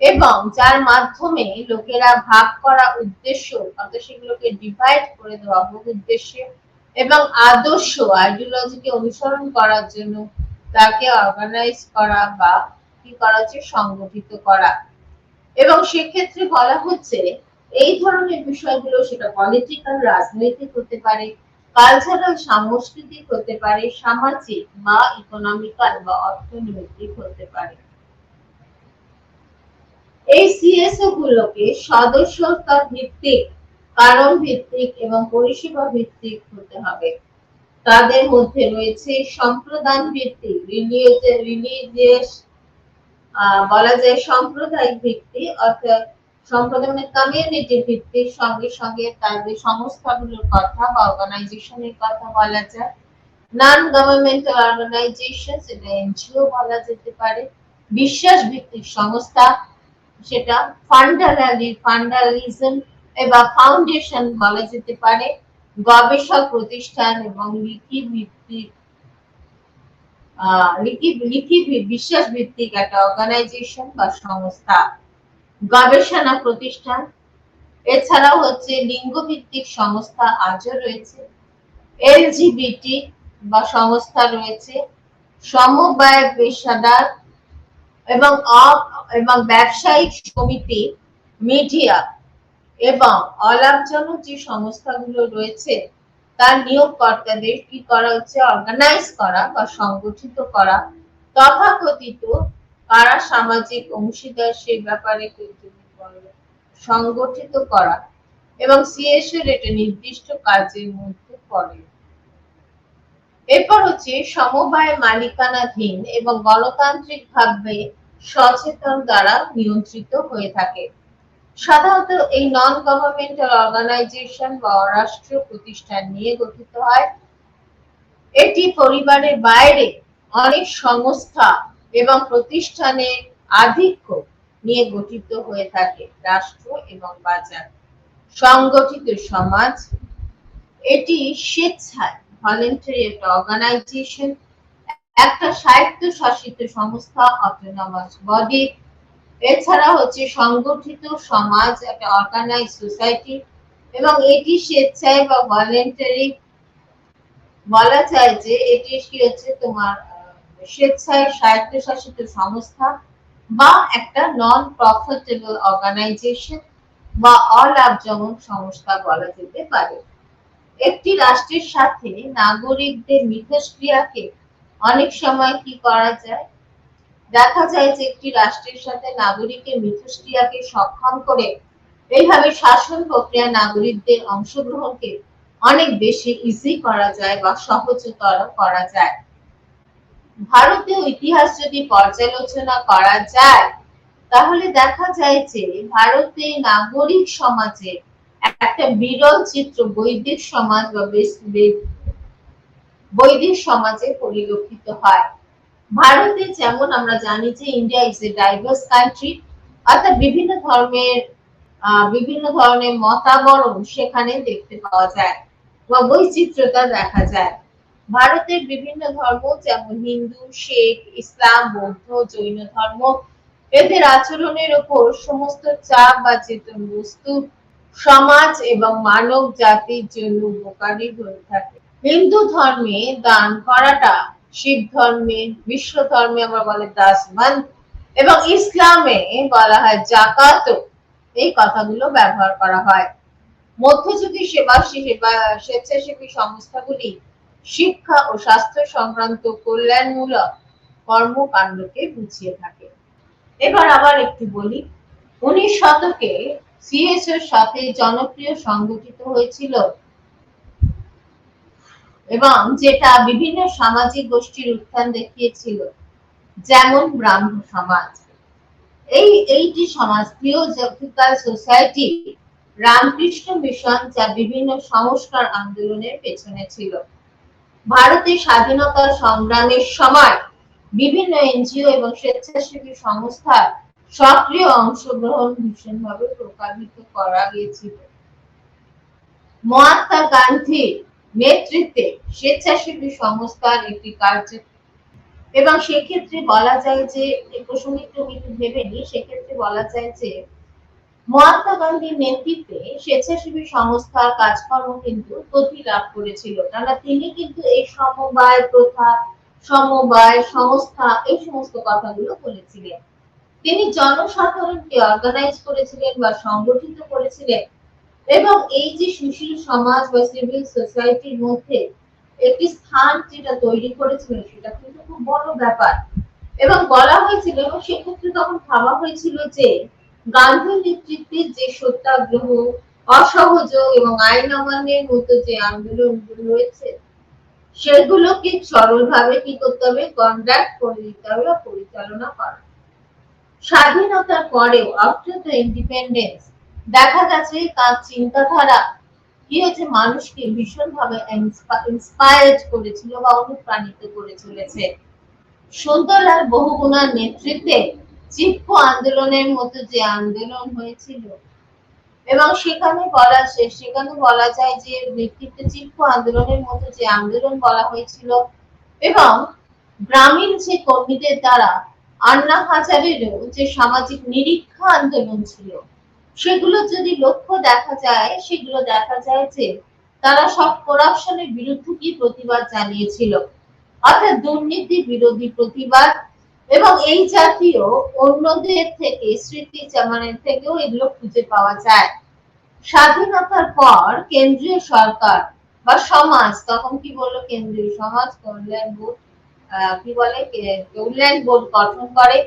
এবং যার মাধ্যমে লোকেরা ভাগ করা উদ্দেশ্য অর্থাৎ সেগুলোকে ডিভাইড করে দেওয়া হোক উদ্দেশ্যে এবং আদর্শ আইডিওলজিকে অনুসরণ করার জন্য তাকে অর্গানাইজ করা বা কি করা হচ্ছে সংগঠিত করা। এবং সেক্ষেত্রে বলা হচ্ছে এই ধরনের বিষয়গুলো সেটা পলিটিক্যাল রাজনৈতিক হতে পারে, কালচারাল সাংস্কৃতিক হতে পারে, সামাজিক বা ইকোনমিক্যাল বা অর্থনৈতিক হতে পারে। এই সিএসও গুলোকে সদস্যতা ভিত্তিক, কারণ ভিত্তিক এবং পরিষেবা ভিত্তিক হতে হবে। তাদের মধ্যে রয়েছে সম্প্রদান ভিত্তিক, রিলিজিয়াস বলা যায় সাম্প্রদায়িক ভিত্তি অর্থাৎ সম্প্রদায় মানে কমিউনিটি ভিত্তিক, সঙ্গে সঙ্গে তাদের সংস্থাগুলোর কথা বা অর্গানাইজেশনের কথা বলা যায়। নন গভর্নমেন্টাল অর্গানাইজেশন, এটা এনজিও বলা যেতে পারে। বিশ্বাস ভিত্তিক সংস্থা, সেটা ফান্ডালিজম বা ফাউন্ডেশন বলা যেতে পারে। গবেষক প্রতিষ্ঠান এবং বিশ্বাস ভিত্তিক একটা অর্গানাইজেশন বা সংস্থা, গবেষণা প্রতিষ্ঠান। এছাড়াও হচ্ছে লিঙ্গ ভিত্তিক সংস্থা আজও রয়েছে, এলজিবিটি বা সংস্থা রয়েছে, সমবায় পেশাদার এবং ব্যবসায়িক সমিতি, মিডিয়া এবং অলাভজনক যে সংস্থাগুলো রয়েছে তার নিয়োগকর্তাদের কি করা হচ্ছে অর্গানাইজ করা বা সংগঠিত করা, তথাকথিত পাড়া সামাজিক অংশীদার সে ব্যাপারে সংগঠিত করা এবং সিএসএর এটা নির্দিষ্ট কাজের মধ্যে পড়ে। এরপর হচ্ছে সমবায় মালিকানাধীন এবং গণতান্ত্রিক ভাবে সচেতন দ্বারা নিয়ন্ত্রিত হয়ে থাকে। সাধারণত এই নন গভর্নমেন্টাল অর্গানাইজেশন বা অরাষ্ট্রীয় প্রতিষ্ঠান নিয়ে গঠিত হয়। এটি পরিবারের বাইরে অনেক সংস্থা এবং প্রতিষ্ঠানের আধিক্য নিয়ে গঠিত হয়ে থাকে। রাষ্ট্র এবং বাজার, সংগঠিত সমাজ, এটি স্বেচ্ছায় ভলেন্টারি একটা অর্গানাইজেশন, একটা স্বায়ত্তশাসিত সংস্থা অটোনমাস বডি। এছাড়া হচ্ছে সংগঠিত সমাজ একটা অর্গানাইজ সোসাইটি এবং এটি স্বেচ্ছায় বা ভলেন্টারি বলা যায় যে এটি কি হচ্ছে তোমার স্বেচ্ছায় স্বায়ত্তশাসিত সংস্থা বা একটা নন প্রফিটেবল অর্গানাইজেশন বা অলাভজনক সংস্থা বলা যেতে পারে। একটি রাষ্ট্রের সাথে নাগরিকদের মিথস্ক্রিয়াকে অনেক সময় কি করা যায়, দেখা যায় যে একটি রাষ্ট্রের সাথে নাগরিকের মিথস্ক্রিয়াকে সক্ষম করে এইভাবে শাসন প্রক্রিয়া নাগরিকদের অংশগ্রহণকে অনেক বেশি ইজি করা যায় বা সহজতর করা যায়। ভারতীয় ইতিহাস যদি পর্যালোচনা করা যায় তাহলে দেখা যায় যে ভারতে নাগরিক সমাজে একটা বিরল চিত্র বৈদিক সমাজ বা বৈদিক সমাজে পরিলক্ষিত হয়। ভারতে যেমন আমরা জানি যে India is a diverse country, অর্থাৎ বিভিন্ন ধরনের মতাবরণ সেখানে দেখতে পাওয়া যায় বা বৈচিত্র্যতা দেখা যায়। ভারতের বিভিন্ন ধর্ম যেমন হিন্দু, শিখ, ইসলাম, বৌদ্ধ, জৈন ধর্ম, এদের আচরণের উপর সমস্ত চাপ বা চেতন বস্তু সমাজ এবং মানব জাতির জন্য উপকারী হয়ে থাকে। হিন্দু ধর্মে দান করাটা, শিখ ধর্মে, বিশ্ব ধর্মে আমরা বলে দাসবন্ধ এবং ইসলামে বলা হয় জাকাত, এই কথাগুলো ব্যবহার করা হয়। মধ্যযুগী স্বেচ্ছাসেবী সংস্থাগুলি শিক্ষা ও স্বাস্থ্য সংক্রান্ত কল্যাণমূলক কর্মকাণ্ডকে বুঝিয়ে থাকে। এবার আবার একটু বলি, 19 শতকে সিএসওর সাথে জনপ্রিয় সংগঠিত হয়েছিল এবং যেটা বিভিন্ন সামাজিক গোষ্ঠীর উত্থান দেখিয়েছিল, যেমন ব্রাহ্ম সমাজ। এইটি সমাজ থিওজফিক্যাল সোসাইটি, রামকৃষ্ণ মিশন যা বিভিন্ন সংস্কার আন্দোলনের পেছনে ছিল। ভারতের স্বাধীনতা সংগ্রামের সময় বিভিন্ন এনজিও এবং স্বেচ্ছাসেবী সংস্থার সক্রিয় অংশগ্রহণ ভীষণভাবে প্রভাবিত করা গিয়েছিল। মহাত্মা গান্ধীর নেতৃত্বে স্বেচ্ছাসেবী সংস্থার একটি এবং সেক্ষেত্রে বলা যায় যে এই প্রসঙ্গে তুমি একটু ভেবে নি, সেক্ষেত্রে বলা যায় যে মহাত্মা গান্ধীর নেতৃত্বে স্বেচ্ছাসেবী সংস্থার কাজকর্ম কিন্তু গতি লাভ করেছিল, কেননা তিনি কিন্তু এই সমবায় প্রথা, সমবায় সংস্থা এই সমস্ত কথাগুলো বলেছিলেন। তিনি জনসাধারণকে অর্গানাইজ করেছিলেন বা সংগঠিত করেছিলেন এবং এই যে সুশীল সমাজ বা সিভিল সোসাইটির মধ্যে একটি স্থান যেটা তৈরি করেছিলেন সেটা কিন্তু খুব বড় ব্যাপার। এবং বলা হয়েছিল এবং সেক্ষেত্রে তখন ভাবা হয়েছিল যে গান্ধীর নেতৃত্বে যে সত্যাগ্রহ, অসহযোগ এবং আইন অমান্যের মতো যে আন্দোলনগুলো রয়েছে সেগুলোকে সরলভাবে কি করতে হবে, কন্ডাক্ট করে দিতে হবে বা পরিচালনা করা। স্বাধীনতার পরেও আফটার দ্য ইন্ডিপেন্ডেন্স দেখা গেছে তার চিন্তাধারা কি হয়েছে, মানুষকে ভীষণভাবে ইন্সপায়ার্ড করেছিল বা অনুপ্রাণিত করে চলেছে। সুন্দরলাল বহুগুণার নেতৃত্বে চিপকো আন্দোলনের মতো যে আন্দোলন হয়েছিল এবং সেখানে বলা যায় যে নেতৃত্বে চিপকো আন্দোলনের মতো যে আন্দোলন বলা হয়েছিল এবং গ্রামীণ যে কর্মীদের দ্বারা আন্না হাজারেরও যে সামাজিক নিরীক্ষা আন্দোলন ছিল সেগুলো যদি লক্ষ্য দেখা যায়, সেগুলো দেখা যায় যে তারা সব করাপশনের বিরুদ্ধে কি প্রতিবাদ জানিয়েছিল, অর্থাৎ দুর্নীতি বিরোধী প্রতিবাদ। এবং এই জাতীয় অন্যদের থেকে স্মৃতি জামানের থেকেও এগুলো খুঁজে পাওয়া যায়। স্বাধীনতার পর কেন্দ্রীয় সরকার বা সমাজ তখন কি বললো, কেন্দ্রীয় সমাজ কল্যাণ বোর্ড কি বলে কল্যাণ বোর্ড গঠন করে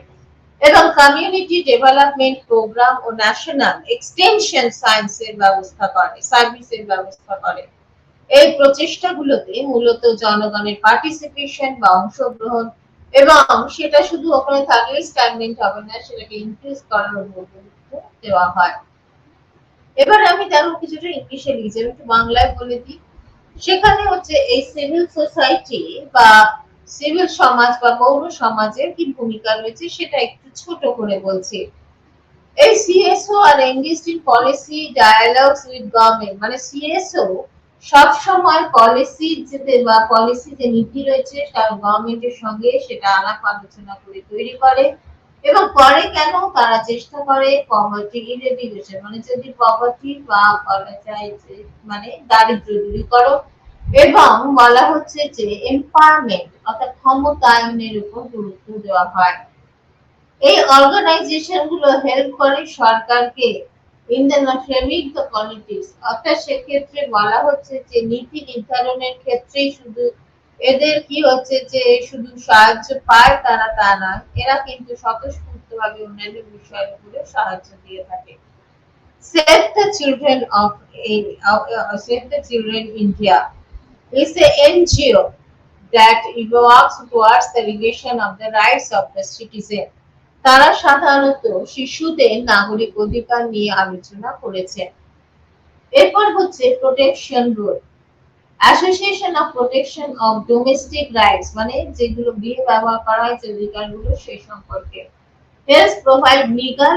এবং কমিউনিটি ডেভেলপমেন্ট প্রোগ্রাম ও ন্যাশনাল এক্সটেনশন সায়েন্সের ব্যবস্থা করে, সার্ভিসের ব্যবস্থা করে। এই প্রচেষ্টাগুলোতে মূলত জনগণের পার্টিসিপেশন বা অংশগ্রহণ এবং সেটা শুধু ওখানে থাকলে স্ট্যাগনেন্ট হবে না, সেটাকে ইনক্রিজ করার উপর গুরুত্ব দেওয়া হয়। এবার আমি দেখো কিছুটা ইংলিশে লিখছি, আমি একটু বাংলায় বলে দিই। সেখানে হচ্ছে এই সিভিল সোসাইটি বা সিভিল সমাজ বা পৌর সমাজের কি ভূমিকা রয়েছে সেটা একটু ছোট করে বলছি। এই CSO R engaged in policy dialogues with government, মানে সিএসও সব সময় পলিসি যেতে বা পলিসি যে নীতি রয়েছে তার গভর্নমেন্টের সঙ্গে সেটা আলাপ আলোচনা করে তৈরি করে এবং করে কেন, তারা চেষ্টা করে পভার্টি ইরেডিকেশন, মানে যদি পভার্টি বা বলা যায় যে মানে দারিদ্র দূরীকরণ এবং বলা হচ্ছে যে এম্পাওয়ারমেন্ট অর্থাৎ ক্ষমতায়নের উপর গুরুত্ব দেওয়া হয়। এই অর্গানাইজেশন গুলো হেল্প করে সরকারকে in the framing the politics, অর্থাৎ সেক্ষেত্রে বলা হচ্ছে যে নীতি নির্ধারণের ক্ষেত্রেই শুধু এদের কি হচ্ছে যে শুধু সাহায্য পায় তারা তা নয়, এরা কিন্তু স্বতঃস্ফূর্তভাবে অন্যান্য বিষয়ের উপরে সাহায্য দিয়ে থাকে। Save the Children of Save the Children India is a NGO that works towards the elevation of the rights of the citizen. তারা সাধারণত শিশুদের নাগরিক অধিকার নিয়ে আলোচনা করেছে। এরপর হচ্ছে protection rule, association of protection of domestic rights, মানে যেগুলো বিয়ে ব্যবহার করা হয় যে অধিকারগুলো সেই সম্পর্কে। হেল্প প্রোভাইড লিগাল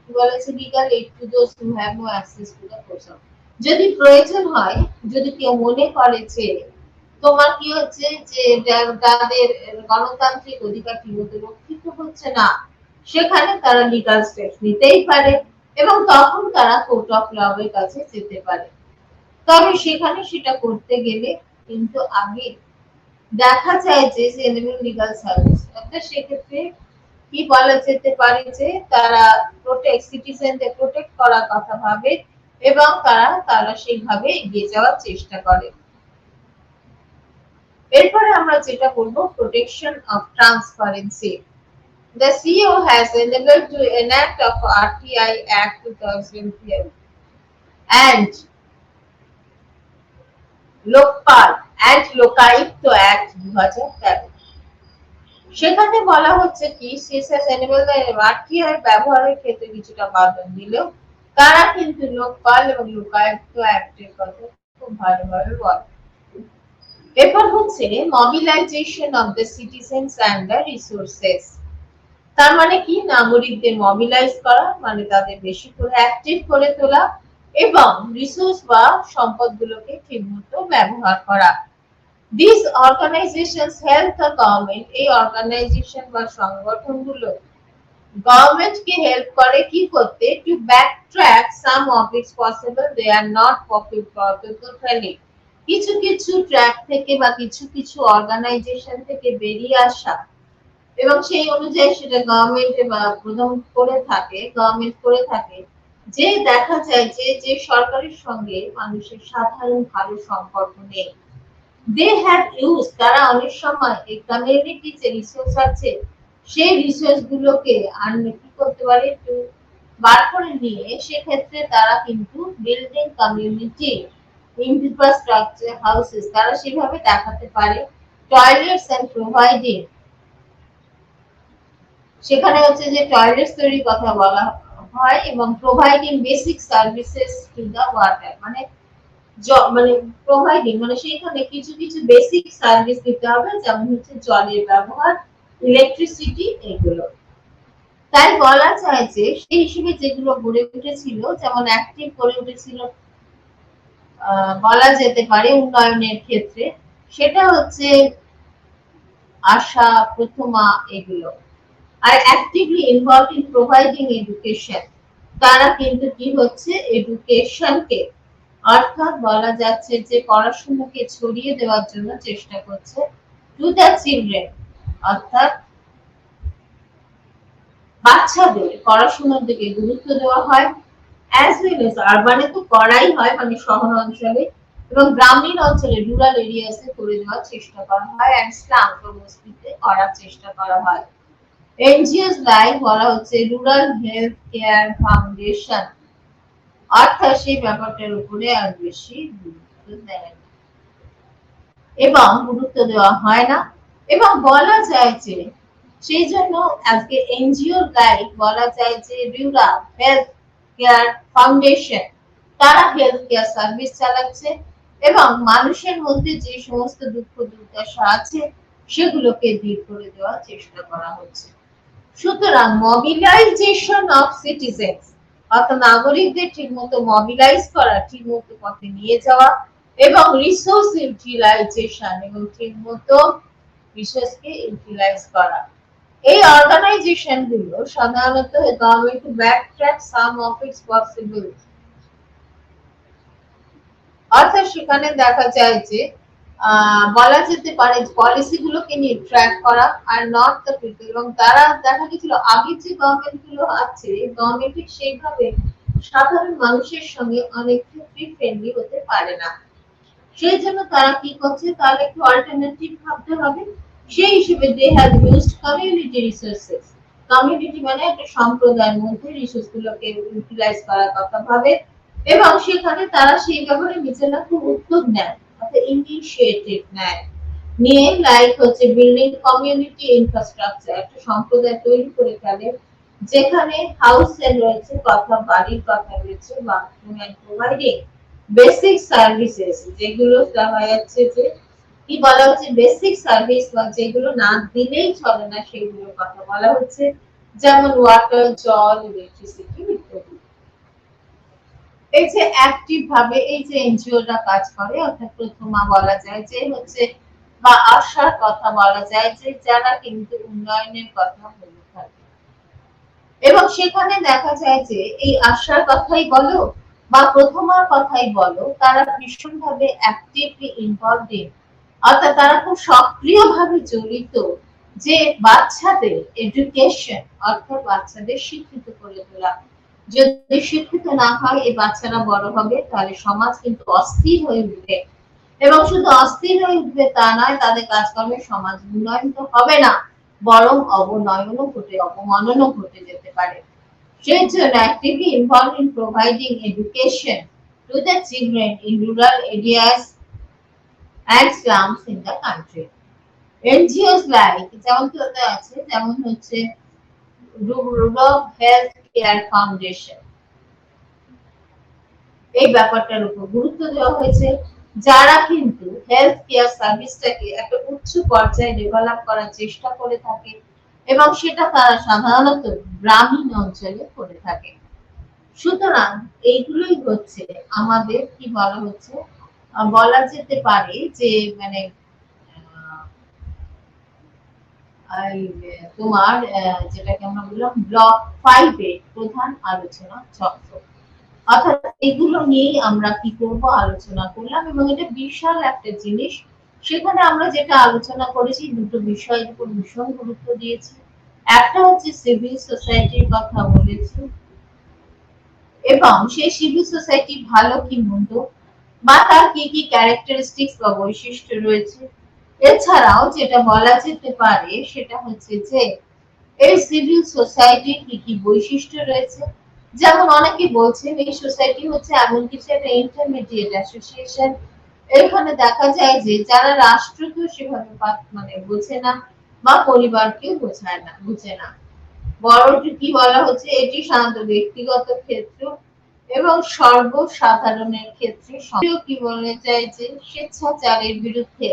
কি বলেছে, legal aid to those who have no access to the protection. যদি প্রয়োজন হয়, যদি কেউ মনে করে যে তোমার কি হচ্ছে যে তাদের গণতান্ত্রিক অধিকার ঠিকমতো রক্ষিত হচ্ছে না, সেখানে তারা লিগাল স্টেপ নিতেই পারে এবং তখন তারা কোর্ট অফ ল এর কাছে যেতে পারে। তবে সেখানে সেটা করতে গেলে কিন্তু আগে দেখা যায় যে জেনারেল লিগাল সার্ভিস, অর্থাৎ সেক্ষেত্রে কি বলা যেতে পারে যে তারা সিটিজেনদের প্রোটেক্ট করার কথা ভাবে এবং তারা সেইভাবে এগিয়ে যাওয়ার চেষ্টা করে। এরপরে আমরা যেটা বলবো protection of transparency. The CEO has enabled to enact of RTI Act 2012 and Lokpal and Lokayukta Act 2013। সেখানে বলা হচ্ছে কি সিএসএস এনেবল RTI ব্যবহারের ক্ষেত্রে কিছুটা বাধা দিলেও তারা কিন্তু লোকপাল এবং লোকায়ুক্ত অ্যাক্টের কথা খুব ভালোভাবে বলে। এরপর হচ্ছে mobilization of the citizens and the resources, তার মানে কি নাগরিকদের মোবিলাইজ করা, মানে তাদের বেশি করে অ্যাক্টিভ করে তোলা এবং রিসোর্স বা সম্পদগুলোকে ঠিকমতো ব্যবহার করা। These organizations help the government, এই অর্গানাইজেশন বা সংগঠনগুলো গভর্নমেন্টকে হেল্প করে কি করতে, to backtrack some of its possible they are not totally, কিছু কিছু ট্র্যাক থেকে বা কিছু কিছু অর্গানাইজেশন থেকে বেরিয়ে আসা এবং সেই অনুযায়ী সেটা গভর্নমেন্টে বা প্রদান গভর্নমেন্ট করে থাকে, যে দেখা যায় যে যে সরকারের সঙ্গে মানুষের সাধারণ ভালো সম্পর্ক নেই, দে হ্যাভ ইউজ, তারা অনেক সময় এই কমিউনিটি যে রিসোর্স আছে সেই রিসোর্স গুলোকে আর কি করতে পারে, একটু বার করে নিয়ে সেক্ষেত্রে তারা কিন্তু বিল্ডিং কমিউনিটি ইনফ্রাস্ট্রাকচার হাউসেস তারা সেভাবে দেখাতে পারে, টয়লেটস এন্ড প্রোভাইডিং, সেখানে হচ্ছে যে টয়লেটস তৈরির কথা বলা হয় এবং providing basic services to the water, মানে মানে প্রোভাইডিং মানে সেইখানে কিছু কিছু বেসিক সার্ভিস দিতে হবে, যেমন হচ্ছে জলের ব্যবহার, ইলেকট্রিসিটি, এগুলো। তাই বলা যায় যে সেই হিসেবে যেগুলো গড়ে উঠেছিল, যেমন অ্যাক্টিভ গড়ে উঠেছিল বলা যেতে পারে উন্নয়নের ক্ষেত্রে, সেটা হচ্ছে আশা, প্রথমা, এগুলো। আর actively involve in providing education, তারা কিন্তু কি হচ্ছে এডুকেশনকে, অর্থাৎ বলা যাচ্ছে যে পড়াশোনাকে ছড়িয়ে দেওয়ার জন্য চেষ্টা করছে টু দ্য চিলড্রেন, অর্থাৎ বাচ্চাদের পড়াশোনার দিকে গুরুত্ব দেওয়া হয়, অ্যাজ ওয়েল এজ আরবানে তো করাই হয়, মানে শহর অঞ্চলে, এবং গ্রামীণ অঞ্চলে রুরাল এরিয়াসে করে দেওয়ার চেষ্টা করা হয়, অ্যান্ড স্লাম বস্তিতে করার চেষ্টা করা হয়। এনজিওস লাইক বলা হচ্ছে রুরাল হেলথ কেয়ার ফাউন্ডেশন, অর্থাৎ সেই ব্যাপারটার উপরে আর বেশি গুরুত্ব দেয় এবং গুরুত্ব দেওয়া হয় না, এবং বলা যায় যে সেই জন্য আজকে এনজিও লাইক বলা যায় যে রুরাল হেলথ কেয়ার ফাউন্ডেশন, তারা হেলথ কেয়ার সার্ভিস চালাচ্ছে এবং মানুষের মধ্যে যে সমস্ত দুঃখ দুর্দশা আছে সেগুলোকে দূর করে দেওয়ার চেষ্টা করা হচ্ছে। সুতরাং মোবিলাইজেশন অফ সিটিজেন্স, অর্থাৎ নাগরিকদের ঠিকমতো মোবিলাইজ করা, ঠিকমতো পথে নিয়ে যাওয়া এবং রিসোর্স ইউটিলাইজেশন, এবং ঠিকমতো রিসোর্সকে ইউটিলাইজ করা। এই অর্গানাইজেশন গুলো সাধারণত government to backtrack some of its possible, অর্থাৎ সেখানে দেখা যায় যে বলা যেতে পারে পলিসি গুলোকে নিয়ে ট্র্যাক করা আর নট দ্য পিপল, এবং তারা দেখা গেছিল আগের যে গভর্নমেন্ট গুলো আছে গভর্নমেন্ট সেইভাবে সাধারণ মানুষের সঙ্গে অনেক ক্ষেত্রে ফ্রেন্ডলি হতে পারে না, সেই জন্য তারা কি করছে, তাহলে একটু অল্টারনেটিভ ভাবতে হবে, সেই হিসেবে they have used community resources, community মানে একটা সম্প্রদায়ের মধ্যে রিসোর্স গুলোকে ইউটিলাইজ করার কথা ভাবে এবং সেখানে তারা সেই ব্যাপারে নিজেরা খুব উদ্যোগ নেয়, অর্থাৎ ইনিশিয়েটিভ নেয়, নিয়ে লাইক হচ্ছে বিল্ডিং কমিউনিটি ইনফ্রাস্ট্রাকচার, একটা সম্প্রদায় তৈরি করে ফেলে যেখানে হাউস রয়েছে, কথা বাড়ির কথা রয়েছে, bathroom and providing basic services, যেগুলো দেখা যাচ্ছে যে কি বলা হচ্ছে বেসিক সার্ভিস, বা যেগুলো না দিলেই চলে না সেগুলোর কথা বলা হচ্ছে, যেমন ওয়াটার, জল, ইলেকট্রিসিটি ইত্যাদি। এই যে অ্যাক্টিভ ভাবে এই যে এনজিওরা কাজ করে, অর্থাৎ প্রথমা বলা যায় যে হচ্ছে বা আশার কথা বলা যায় যে যারা কিন্তু উন্নয়নের কথা বলে থাকে, এবং সেখানে দেখা যায় যে এই আশার কথাই বলো বা প্রথমার কথাই বলো, তারা ভীষণভাবে অ্যাক্টিভলি ইনভলভড ইন, অর্থাৎ তারা খুব সক্রিয়ভাবে জড়িত যে বাচ্চাদের এডুকেশন, অর্থাৎ বাচ্চাদের শিক্ষিত করে তোলা। যদি শিক্ষিত না হয় এই বাচ্চারা বড় হবে তাহলে সমাজ কিন্তু অস্থির হয়ে উঠবে, এবং শুধু অস্থির হয়ে উঠবে তা নয়, তাদের কাজকর্মে সমাজ উন্নয়ন তো হবে না, বরং অবনয়নও ঘটে, অবমাননও ঘটে যেতে পারে। সেই জন্য actively involved in providing education to the children in rural areas and slums in the country. NGOs like যেমন কি আছে, যেমন হচ্ছে রুরাল হেলথ কেয়ার ফাউন্ডেশন, এই ব্যাপারটার উপর গুরুত্ব দেওয়া হয়েছে, যারা কিন্তু হেলথ কেয়ার সার্ভিসটাকে একটা উচ্চ পর্যায়ে ডেভেলপ করার চেষ্টা করে থাকে এবং সেটা তারা সাধারণত গ্রামীণ অঞ্চলে করে থাকে। সুতরাং এইগুলোই হচ্ছে আমাদের কি বলা হচ্ছে, বলা যেতে পারে যে মানে তোমার যেটাকে আমরা বললাম ব্লক 5 এ প্রধান আলোচনা চক্র। অর্থাৎ এগুলো নিয়েই আমরা কি করব, আলোচনা করলাম, এবং এটা বিশাল একটা জিনিস। সেখানে আমরা যেটা আলোচনা করেছি, দুটো বিষয়ের উপর ভীষণ গুরুত্ব দিয়েছি। একটা হচ্ছে সিভিল সোসাইটির কথা বলেছি, এবং সেই সিভিল সোসাইটি ভালো কি মন্দ বা তার কি কি ক্যারেক্টারিস্টিক্স বা বৈশিষ্ট্য রয়েছে। এছাড়াও যেটা বলা যেতে পারে সেটা হচ্ছে যে এই সিভিল সোসাইটির কি কি বৈশিষ্ট্য রয়েছে। যেমন অনেকে বলছেন এই সোসাইটি হচ্ছে এমন কিছু একটা ইন্টারমিডিয়েট অ্যাসোসিয়েশন, এখানে দেখা যায় যে যারা রাষ্ট্রকেও সেভাবে মানে বোঝে না বা পরিবারকেও বুঝে না, বরং কি বলা হচ্ছে এটি সাধারণত ব্যক্তিগত ক্ষেত্র এবং সর্বসাধারণের ক্ষেত্রে কি বলা যায় যে স্বেচ্ছাচারের বিরুদ্ধে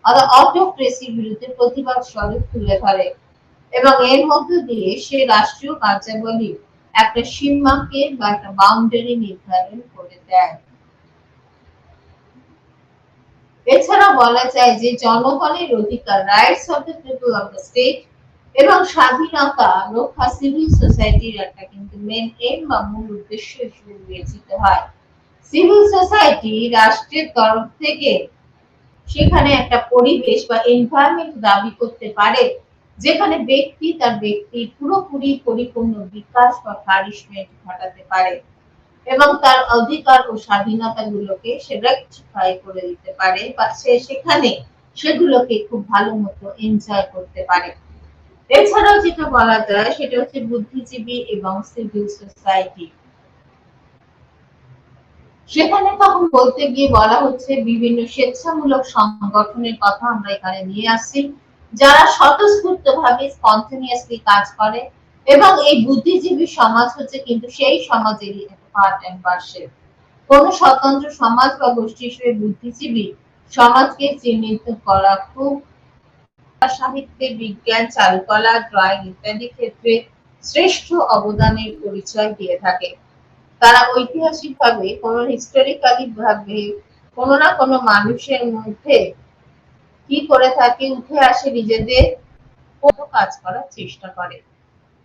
অর্থাৎ অটোক্রেসির বিরুদ্ধে প্রতিবাদ স্বরূপ তুলে ধরে, এবং এর মধ্য দিয়ে সে রাষ্ট্রীয় কার্যাবলী একটা সীমাকে বা একটা বাউন্ডারি নির্ধারণ করে দেয়। এছাড়া বলা যায় যে জনগণের অধিকার, rights of the people of the state, এবং স্বাধীনতা রক্ষা সিভিল সোসাইটির একটা কিন্তু মেন এম বা মূল উদ্দেশ্য হিসেবে বিবেচিত হয়। সিভিল সোসাইটি রাষ্ট্রের তরফ থেকে সেখানে একটা পরিবেশ বা এনভায়রনমেন্ট দাবি করতে পারে যেখানে ব্যক্তি তার ব্যক্তির পুরোপুরি পরিপূর্ণ বিকাশ বা ফ্লারিশমেন্ট ঘটাতে পারে, এবং তার অধিকার ও স্বাধীনতা গুলোকে সে রেকটিফাই করে দিতে পারে বা সে সেখানে সেগুলোকে খুব ভালো মতো এনজয় করতে পারে। এছাড়াও যেটা বলা যায় সেটা হচ্ছে বুদ্ধিজীবী এবং সিভিল সোসাইটি। সেখানে তখন বলতে গিয়ে বলা হচ্ছে বিভিন্ন স্বেচ্ছামূলক সংগঠনের কথা আমরা এখানে নিয়ে আসছি, যারা স্বতঃস্ফূর্তভাবে স্পন্টেনিয়াসলি কাজ করে, এবং এই বুদ্ধিজীবী সমাজ হচ্ছে কিন্তু সেই সমাজেরই একটা পার্ট এন্ড পার্সেল। কোন স্বতন্ত্র সমাজ বা গোষ্ঠী হিসেবে বুদ্ধিজীবী সমাজকে চিহ্নিত করা খুব সাহিত্যে, বিজ্ঞান, চারুকলা, ড্রয়িং ইত্যাদি ক্ষেত্রে শ্রেষ্ঠ অবদানের পরিচয় দিয়ে থাকে। তারা ঐতিহাসিকভাবে কোন হিস্টোরিক্যালি ভাবে কোন না কোন মানুষের মধ্যে কি করে থাকে, উঠে আসে, নিজেদের কাজ করার চেষ্টা করে।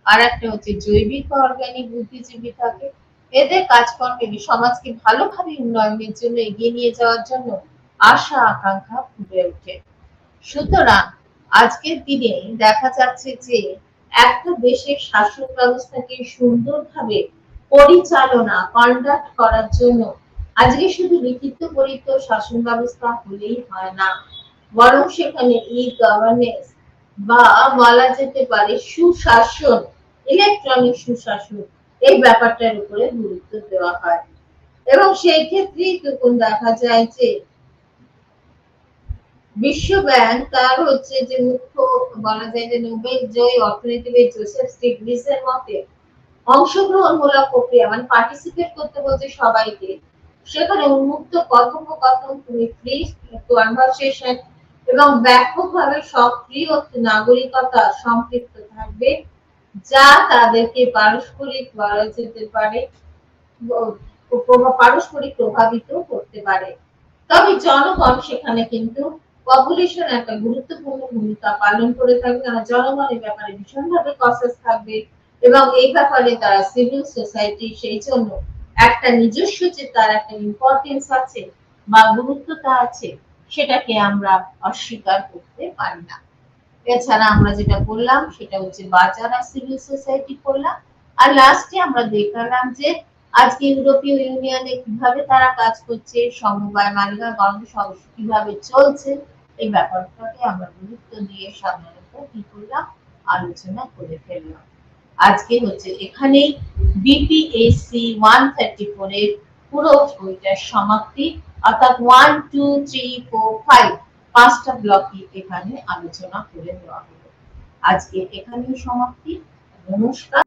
আর একটা হচ্ছে জৈবিক বা অর্গানিক বুদ্ধিজীবী থাকে, এদের কাজকর্মে সমাজকে ভালোভাবে উন্নয়নের জন্য এগিয়ে নিয়ে যাওয়ার জন্য আশা আকাঙ্ক্ষা ফুটে ওঠে। সুতরাং আজকের দিনে দেখা যাচ্ছে যে একটা দেশের শাসন ব্যবস্থাকে সুন্দরভাবে পরিচালনা কন্ডাক্ট করার জন্য আজকে শুধু লিখিত পরিত শাসন ব্যবস্থা হলেই হয় না, বরং সেখানে ই গভর্নেন্স বা বলা যেতে পারে সুশাসন, ইলেকট্রনিক সুশাসন, এই ব্যাপারটার উপরে গুরুত্ব দেওয়া হয়। এবং সেই ক্ষেত্রেই তখন দেখা যায় যে বিশ্ব ব্যাংক তার হচ্ছে যে মুখ্য বলা যায় যে নোবেল জয়ী অর্থনীতিবিদ জোসেফ স্টিগলিটজের মতে অংশগ্রহণমূলক প্রক্রিয়া মানে পার্টিসিপেট করতে বলছে সবাইকে, সেখানে উন্মুক্ত কথোপকথন, ফ্রি কনভারসেশন এবং ব্যাপকভাবে সক্রিয় নাগরিকতা সম্পৃক্ত থাকবে, যা তাদেরকে পারস্পরিক বলা যেতে পারে পারস্পরিক প্রভাবিত করতে পারে। তবে জনগণ সেখানে কিন্তু পপুলেশন একটা গুরুত্বপূর্ণ ভূমিকা পালন করে থাকবে, কারণ জনগণের ব্যাপারে ভীষণভাবে কনসাস থাকবে, এবং এই ব্যাপারে তারা সিভিল সোসাইটি সেই জন্য একটা নিজস্ব যে তার একটা ইম্পর্টেন্স আছে বা গুরুত্বতা আছে, সেটাকে আমরা অস্বীকার করতে পারি না। এছাড়া আমরা যেটা করলাম সেটা হচ্ছে বাজার আর সিভিল সোসাইটি করলাম, আর লাস্টে আমরা দেখলাম যে আজকে ইউরোপীয় ইউনিয়নে কিভাবে তারা কাজ করছে, সমবায় মালিকা গণসংঘ কিভাবে চলছে, এই ব্যাপারটাকে আমরা গুরুত্ব দিয়ে সাধারণত কি করলাম, আলোচনা করে ফেললাম। আজকে হচ্ছে এখানেই বিপিএসসি 134 এর পুরো বইটার সমাপ্তি, অর্থাৎ 1 2 3 4 5 পাঁচটা ব্লকে এখানে আলোচনা করে দেওয়া হলো। আজকে এখানেই সমাপ্তি। নমস্কার।